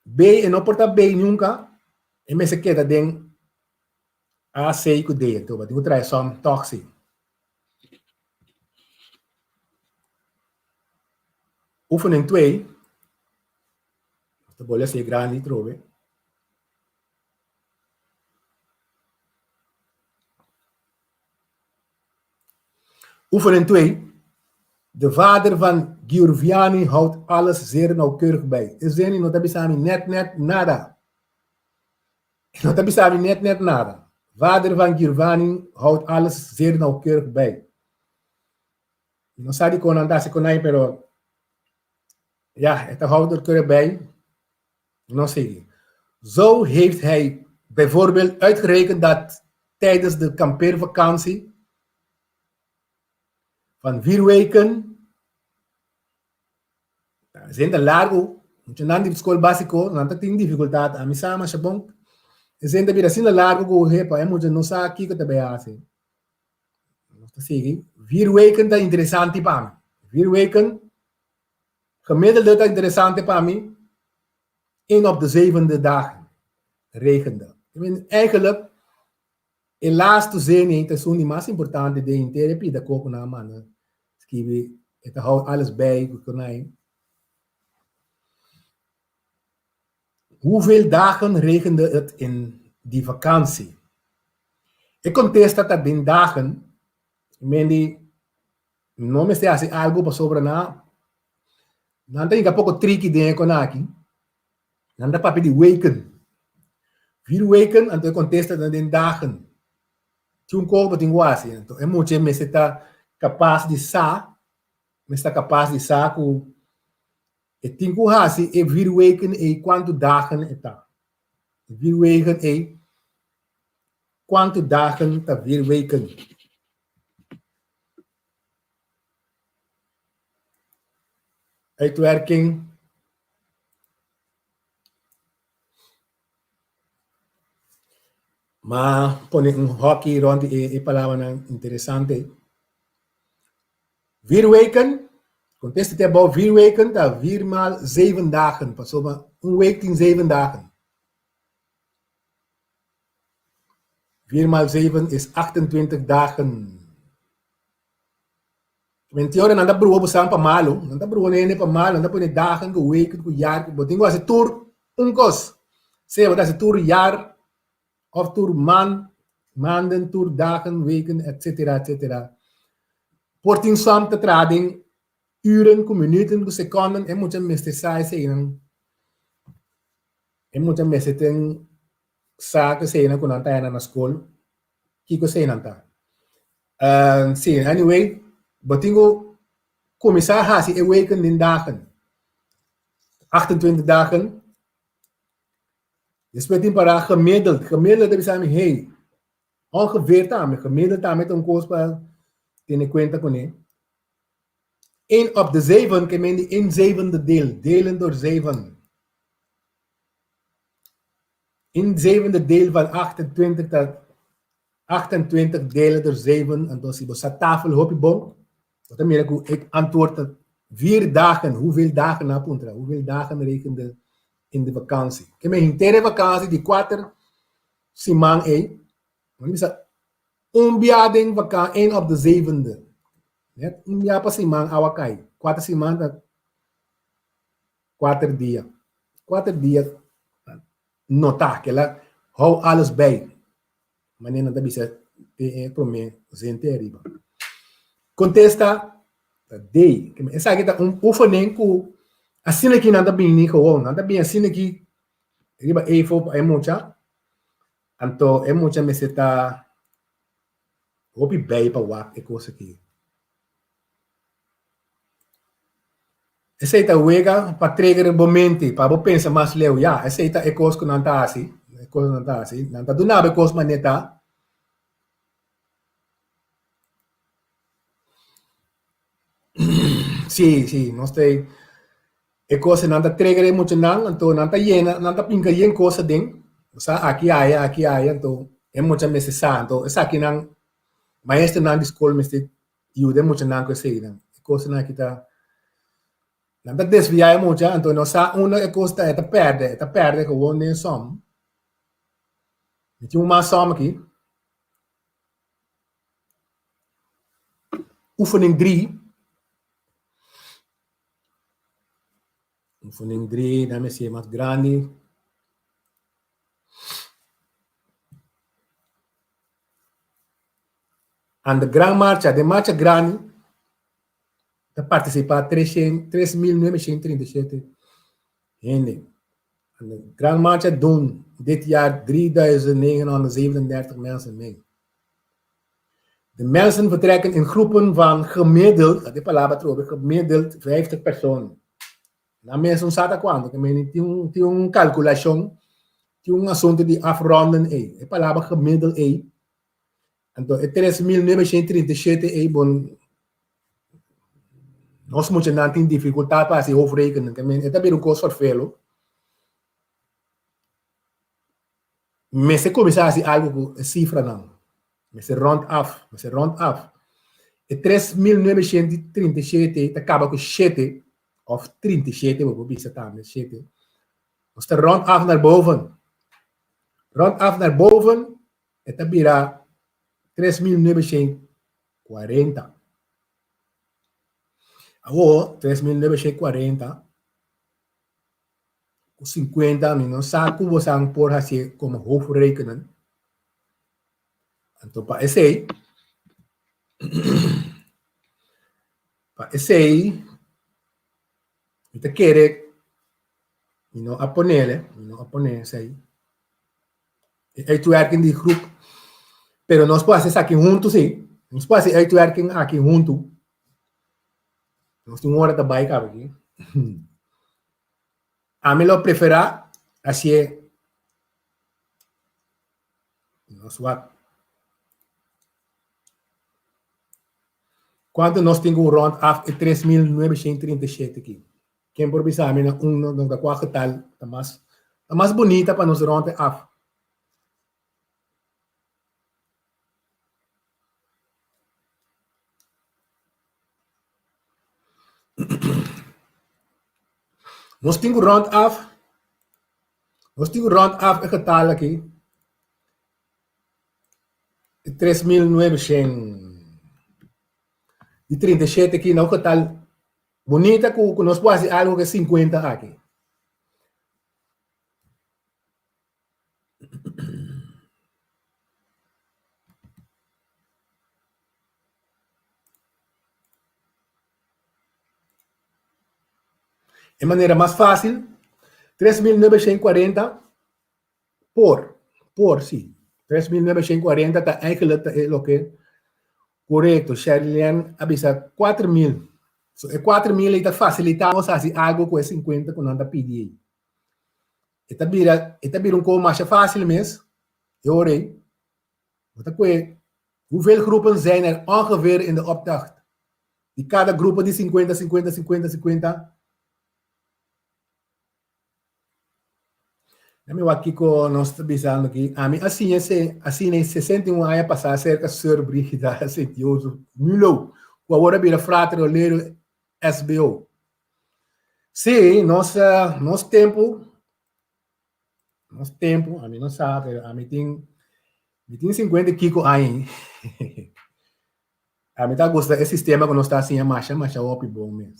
B en não porta B nunca, e me se queda den A, C e D. Então, eu trago só toxic. Oefening 2. De bollen zijn grandi trove. Oefening 2. De vader van Giovanni houdt alles zeer nauwkeurig bij. Is er niet, no tabisami net nada. No tabisami net nada. Vader van Giovanni houdt alles zeer nauwkeurig bij. No sabe con andase con ahí, pero ja, het houdt er keurig bij. No sé. Zo heeft hij bijvoorbeeld uitgerekend dat tijdens de kampeervakantie van 4 weken, zijn de largo, moet je naar de school básico, dan heb je dificultad, a mi sama, chabong, zijn de bira sin de largo go hepa, moet je no sa kiko te bease. Te zeggen, 4 weken dat interessante para me. 4 weken, gemiddeld dat interessante para me, 1 op de 7e dagen regende. Ik bedoel, eigenlijk, el laatste zin is zo'n die mas importante de in therapie, dat koken na man. Schrijven, het houdt alles bij, konijn. Hoeveel dagen regende het in die vakantie? Ik contesta dat in dagen, ik meen die, no me stia si algo pa sobra na, nanta yung kapoko tricky din ko na aki, nanta papi di weken. 4 weken, en toen contesta dat in dagen. Toen ko ba tingwasi, então é muito me está capaz de sa, me está capaz de sa ku e tingu hasi e 4 weken e quanto dagen eta. 4 weken e quanto dagen ta 4 weken. Uitwerking. Maar pone een hockey rond die palavra interessante. 4 weken, contest het about 4 weken, dat 4 maal 7 dagen. Pas op, een week in 7 dagen. 4 maal 7 is 28 dagen. Mentira, nanda bro besaan pa malo, nanda bro nene pa malo, nanda pone dagen, go weken, go jaar, botingo as tour unkos. Say wat as tour jaar of tour maanden, tour dagen, weken, etc. Porting som te trading, uren, minuten, seconden, en moet je miste saai zijn. En moet je miste zaken zijn, kun je naar school. Kiko zijn anta. Anyway, botingo, commissar hasi e weken in dagen. 28 dagen. Dus met para gemiddeld heb je samen, hey, ongeveer daarmee, gemiddeld daarmee een koospaar, tiene cuenta con él. 1 op de 7, que men die 1/7 deel, delen door 7. 1/7 deel van 28 delen door 7, en dan zie je op tafel, hoop je bom. Wat dan ik antwoord 4 dagen. Hoeveel dagen na puntra? Hoeveel dagen rekende in de vakantie? Ik heb een intere vakantie die 4 simang e. Dan is dat umbiading vakantie 1 op de 7e. Net umbia pa simang awakai. 4 simang dat 4 dias. 4 dias nota que ela hou alles bij. Mas não bisa para mim zenteriba. Contesta day. Essa kita oefening ku assim aqui nada bem nem gewoon. Nada bem assim aqui. Riba efo é mucha. Anto é mucha me seta hopi bij pa wak e coisa aqui. Essa ita wega para trigger momenti para bo pensa mais leu ya. Essa ita é coisa que não tá assim. É coisa não tá assim. Não tá do nada coisa maneta. Sí, no estoy. E cosa nanta trigger mucho nang, anto nanta llena, nanta pinka yen cosa ding. O sea, aquí hay, anto es mucha meses santo. Es aquí nang maestro nang di school mesti ayude mucho nang cosa nang. E cosa nang kita nanta desviare mucho, anto no sa uno e cosa eta perde gewoon den som. Meti uma som aqui. Oefening 3. Oefening 3, dame si más grande. En de gran marcha, de marcha grande, de participa 3.937 gente. En de gran marcha doen dit jaar 3.937 mensen mee. De mensen vertrekken in groepen van gemiddeld, dat is palabra trobe, gemiddeld 50 personen. Na mensen sata quando, que men tem calculação, tem assunto de afronden e. É palabra gemiddeld e. Então, é 3.937 e bon. Nós moeten não ter dificuldade para se hoofdrekenen. Que men, é também um curso vervelo. Mas se começar a algo com cifra não. Mas se round af. É 3.937 acaba com 7 of 37, we proberen het aan 7. Dus de rond af naar boven. Rond af naar boven, het is 3.940. Agora, 3.940. 50 minus saco, we zijn por hacer como hoofdrekenen. Então, para esse te quiere a ponerle, aí. Aí tu werken die groep, pero nós podemos aqui juntos, sim. Nós podemos aí tu werken aqui junto. Nós temos hora também aqui. A mim eu prefiro assim. Nós what? Quando nós temos um round af 3.937 aqui. Quem por bisa amin ang uno ng dakwa ketal tamas bonita para nos ronte af. Nós temos round af. Nós temos round af e ketal aqui. 3.937 aqui não ketal bonita que nós podemos fazer algo que 50 aqui. De maneira mais fácil, 3.940 por sim. 3.940 está eigenlijk o que correto. Sherlian avisa 4.000. So, 4.000 está facilitamos assim algo com 50 que não está pedindo. Está vira um pouco mais fácil mesmo. Eu orei. Hoeveel groepen zijn er ongeveer in de opdracht? Die cada groepen die 50, 50, 50, 50. Eu aqui com nós pensando aqui, a mim assim 61 anos passar cerca de Sir Brigida, 68, Mulo, agora vira frátero leiro SBO. Sim, nosso tempo, a mim não sabe, a mim tem 50 kiko aí. A mim tá gostando desse sistema que nós está assim, a marcha op bom mesmo.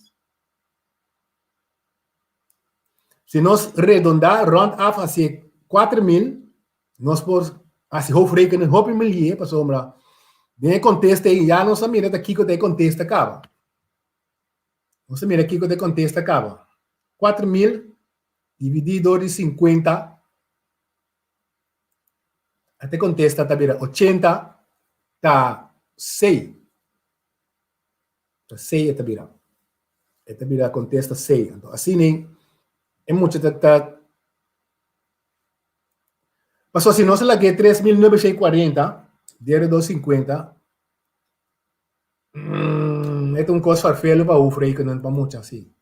Se nós arredondar, round off assim 4.000, nós por assim hoofrekenen, hoop miljoen, para sombra. De contexto aí, já não sabia que kiko de contexto acaba. Não sabia que kiko de contexto acaba. 4.000 dividido de 50 até contesta tá vira 80 tá 6 tá 6 tá vira contesta 6 então assim nem é muito tá passou assim não se lá que 3.940 diário 250 é um custo farfelo para o freio que não para muito assim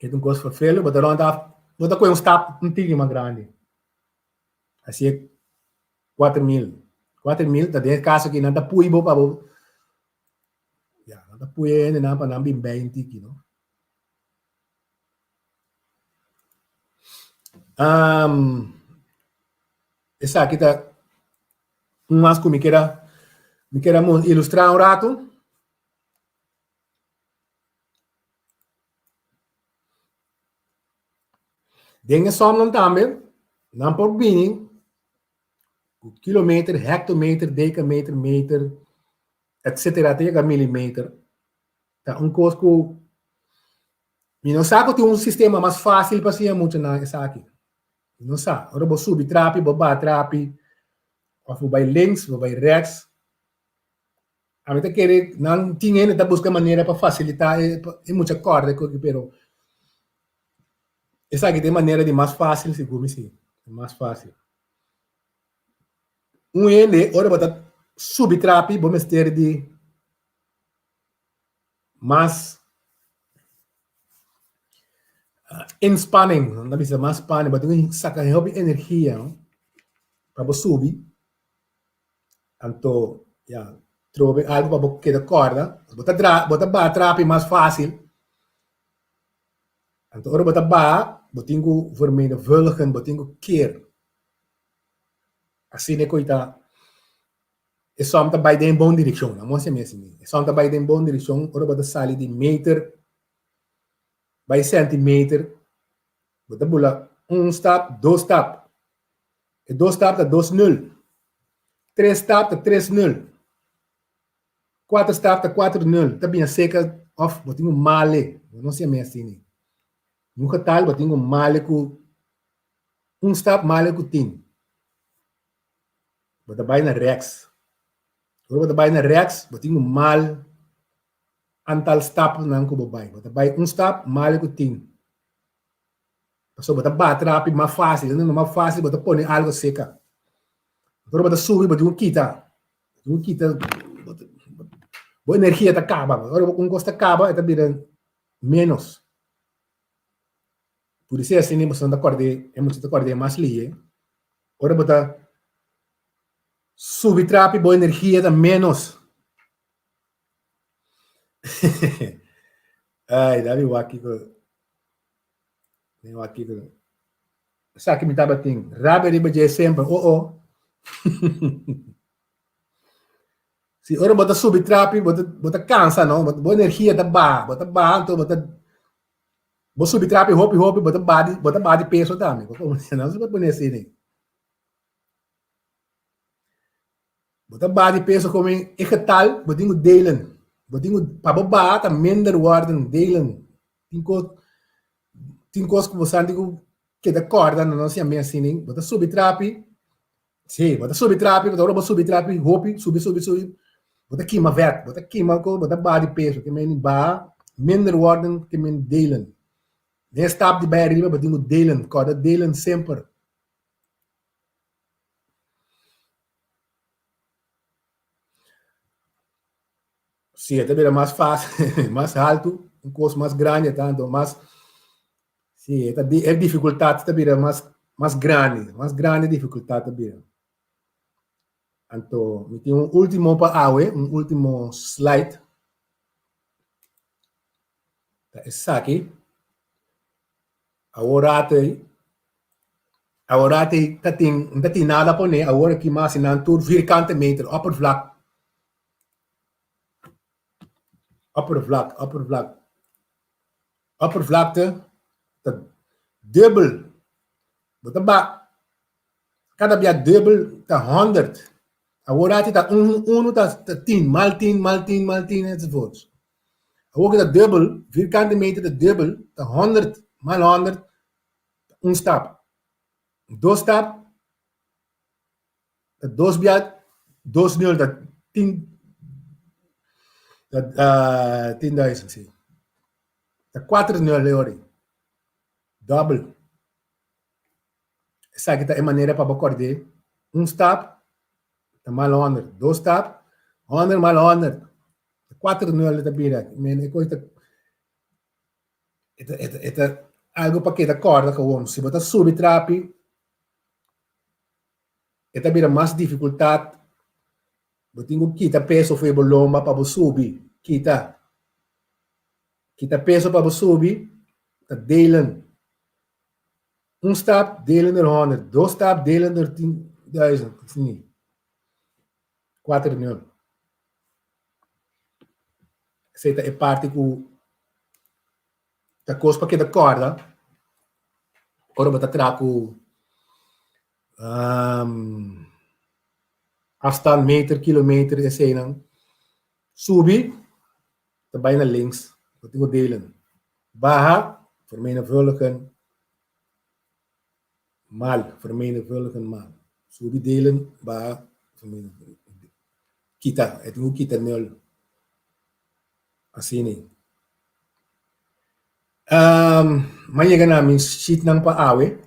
é um custo farfelo mas não tá com um stop um tigre mais grande assim é 4.000 tá dentro caso que não tá puibo para ya não tá puindo não para não bem 20 kilo essa aqui tá mais que me queira ilustrar um rato. Dengue somnam também, não por bem, o quilômetro, hectômetro, decametro, meter, etc. Até milímetro. Tá um coisa que não sabe que tem um sistema mais fácil para ser muito na essa aqui. Não sabe. Agora vou subir trapi, vou baixar trapi, ou vai links, vou vai rechts. A mim tá querer, não tinha ainda buscar maneira para facilitar, é muita corda, pero essa aqui tem maneira de mais fácil, segundo sim, mais fácil. Ele, ora botar subtrapi, vamos ter de mais inspanning, não bisa mais spanning, mas tem que sacar energia para você subir. Então, já, trove algo para que da corda, botar trapi mais fácil. Então, ora botar botingo vermelho, vulgen, botingo keer. Assim é coita. É só para ir em boa direção, não é assim. É só para ir em boa direção, ora botar sali de meter, by centímetro, botar bula step, 2 step. E 2 step tá 2 0. 3 step tá 3 0. 4 step tá 4 0. Tá bem seca, off, botingo male, não sei assim. Nunca tal, botingo male com step male com tin. Botar vai na rex. Ora botar vai na rex, botingo mal antal step não com bobai. Botar vai step male com tin. Passou botar bater rápido mais fácil, não mais fácil, botar pôr algo seca. Agora botar subir, botar quita, boa energia tá acaba. Agora com costa acaba, tá virando menos. Por isso assim, nós não acordei mais li. Agora botar subir rápido, boa energia tá menos. Ai, dá eu aqui sabe que me tava tem rabe de sempre se ora bota subir trapi bota cansa não bota energia da bota então bota subir trapi hopi bota body peso também como não se pode assim né bota body peso como é que tal botinho delen botinho para bata minder worden delen tem coisa que você digo que da corda não se chama assim, bota subir trapi, sim, bota subir trapi, bota subir trapi, hopi, subir, bota queima vet, bota queima com, bota body peso, que men ba, minder worden, que men delen. Nem stap de bij riba, bota delen, corda delen sempre. Sim, até era mais fácil, mais alto, um curso mais grande, tanto mais, sim, é dificuldade também mais grande dificuldade também. Anto, mi tiene un último paawe, un último slide. Essa aqui. Agora tem nada para né, agora que mais não tur vierkante meter, oppervlakte, dat dubbel, cada via dubbel tá 100. Agora tá 1 tá 10, mal 10, mal 10, mal 10 enzovoorts. Agora dat dubbel, vierkante meter, dat dubbel, tá 100, mal 100, um stap. Dois stap, dat dois via, 2-0, dat 10, dat 10.000, sim. Dat 4-0, leori. Double. Essa aqui é maneira para acordar. Um stap, tá mal 100. Dois stap, 100 mal 100. 4-0 da bira. É coisa. É algo para que da corda com se você subir trapi, é bira mais dificuldade. Você tem que quitar peso foi bolomba para subir. Kita peso para subir, tá delen. Um stap, delen er 100. Dois stap, delen er 10.000. Sim. 4-0. Essa é parte que da coisa para que da corda. Ora, você trago afstand meter, kilometer, essa aí não. Subir, tá bijna links. Wat ik wil delen. Baha, vermenigvuldigen. Mal, vermenigvuldigen mal. Subi delen, baha, vermenigvuldigen. Kita, het moet kita 0. Assim nem. Mas chega na minha sheet ng paawe.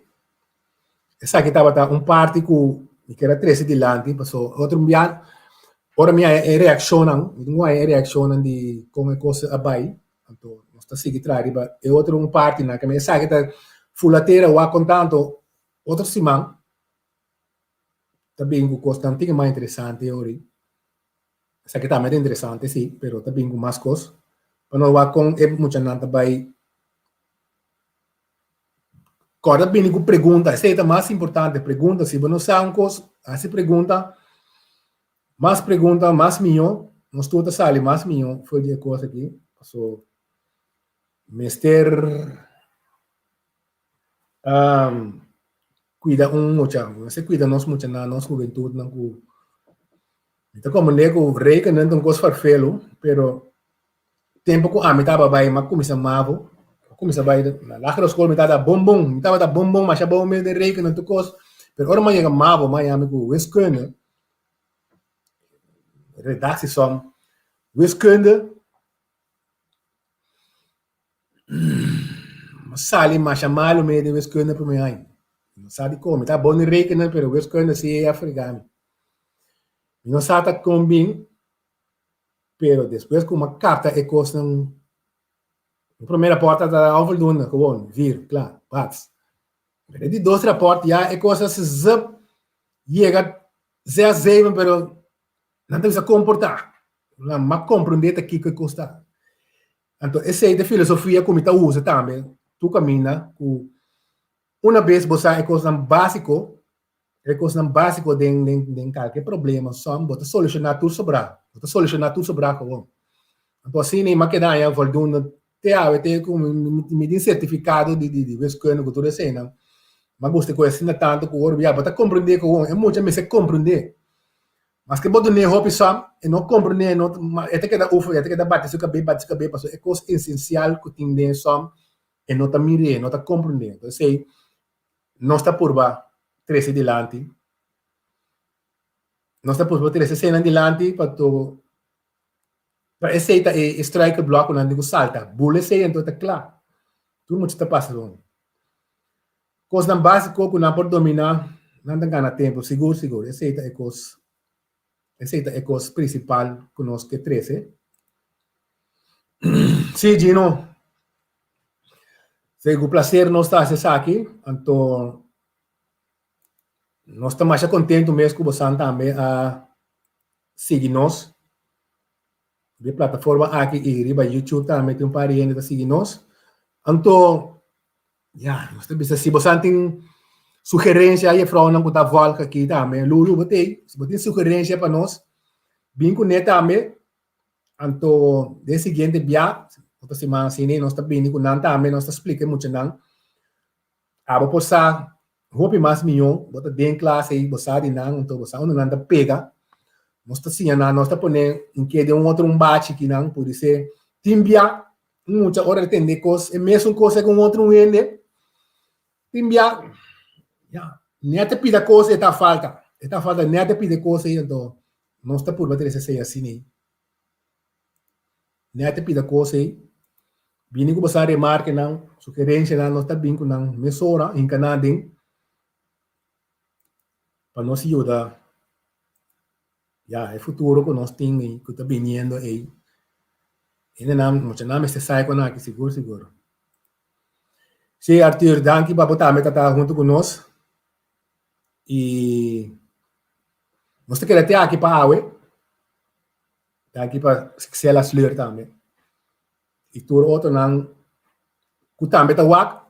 Essa aqui tava parte que era 13 de lante, passou outro dia. Ora minha reação não é reação de como é coisa abai. Então, nós está seguindo trariba. E outro parte na que me sabe que tá fulateira ou a contanto outro simão. Também o constante mais interessante ori. Essa aqui tá mais interessante sim, pero também com mais coisas. Quando eu com é muita nada vai. Agora bem com pergunta, essa é a mais importante pergunta. Se você não sabe uma coisa, essa pergunta, mais minho, nós todos sabe mais minho, foi de coisa aqui. So, Mister cuida mucho, se cuida nós muito na nossa juventude, não com. Então como nego reica não tem coisa farfelo, pero tempo que a mitad vai mas começa mavo. Começa vai na escola me tá bombom, me tava bombom, mas já bom me de reica não tem coisa, pero ora manhã mavo, manhã me com wiskunde. Redactie som wiskunde. Sali mas chamalo me de wiskunde para mim aí. Não sabe como, tá bom de reica, pero wiskunde se é africano. Não sabe como bem, pero depois com uma carta é coisa a primeira porta da voldoende, gewoon, vir, klaar, pats. De dois porta já é coisa se zap, chega 6-7, pero não tem que se comportar. Não compreender aqui que custa. Então, essa é a filosofia que eu uso também. Tu caminha, uma vez você é coisa básico, de qualquer problema, só você solucionar tudo sobrar. Você solucionar tudo sobrar, gewoon. Então, assim, nem mais que dá, já voldoende. Tem me dê certificado de wiskunde que tudo assim, não. Mas você conhece tanto que o orbe já bota compreender que é muito mais compreender. Mas que boto nem roupa só e não compreender, não até que dá ufa, até que dá bate passou é coisa essencial que tem dentro só e não tá mire, não tá compreender. Então sei, não está por ba 13 delante. Não está por ba 13 cena delante para tu. Para esse é strike block quando digo salta, bule sei então tá claro. Tudo muito está passando. Coisa básico que não pode dominar, não tem ganhar tempo, seguro. Esse é a coisa principal que nós que 13. Sim, Gino. Foi um prazer nós estar aqui. Então, nós estamos mais contentes mesmo com você também. siga-nos. De plataforma aqui e ba YouTube também tem um par de gente que siga-nos. Então, nós temos se você tem sugerência aí, Frau, não está volta aqui também. Lulu, botei. Se você tem sugerência para nós, vem com ele também. Então, de seguinte dia, outra semana assim, nós está vindo com nós também, nós está explicando muito não. Aba posar, roupa mais milhão, bota dentro classe aí, você de não, então você não anda pega. Nós está assim, nós está ponendo em que de outro bate que não, por isso, timbia, muita hora de entender coisas, é mesmo coisa com outro vende. Timbia, nem te pida coisa, está falta, nem te pide coisa, então, nós está por bater esse assim, nem te pida coisa aí. Bini ko basa remarque não, sugerência não, nós está bem com não, mesora em Canadá, para nós ajudar. É futuro que nós temos, que está vindo aí. Ainda não, este sai com nós, seguro. Se Arthur, danke para botar a tá junto conosco. E nós temos que aqui para a água. Danke para se ela slur também. E tudo outro não, que também está wak,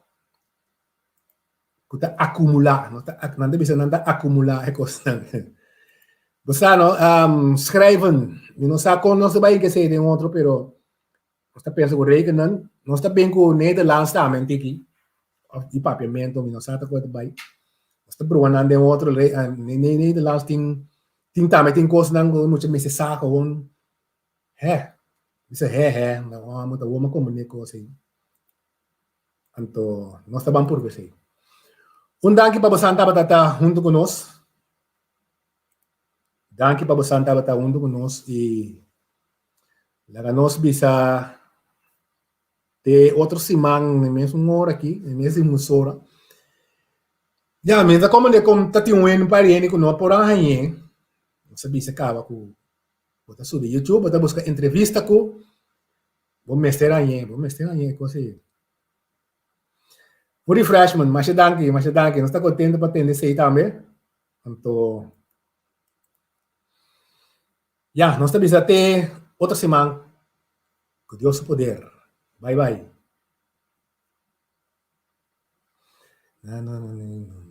que está acumular, não deve não acumular é coisa. Você não escrevem, não sabe como nós vai que ser de outro, pero nós está pensando que não, nós está bem com Nederlands também aqui, de papiamento, não sabe quanto vai. Nós está procurando de outro, Nederlands tem também tem coisa não muito mais saco, isso não vamos comunicar assim. Então, nós estamos por você. Danke para você estar junto conosco. Danke para você estar junto conosco e nós bisa ter outra semana, mesmo hora aqui, mesmo hora. Mas como de como tá tem um parente com nós por aí, você bisa acaba com bota subir YouTube, bota buscar entrevista com vamos mestrar aí, coisa. O refreshment, mas danke, nós está contente para ter esse aí também. Então, nós estamos até outra semana. Com Deus o poder. Bye, bye. Não.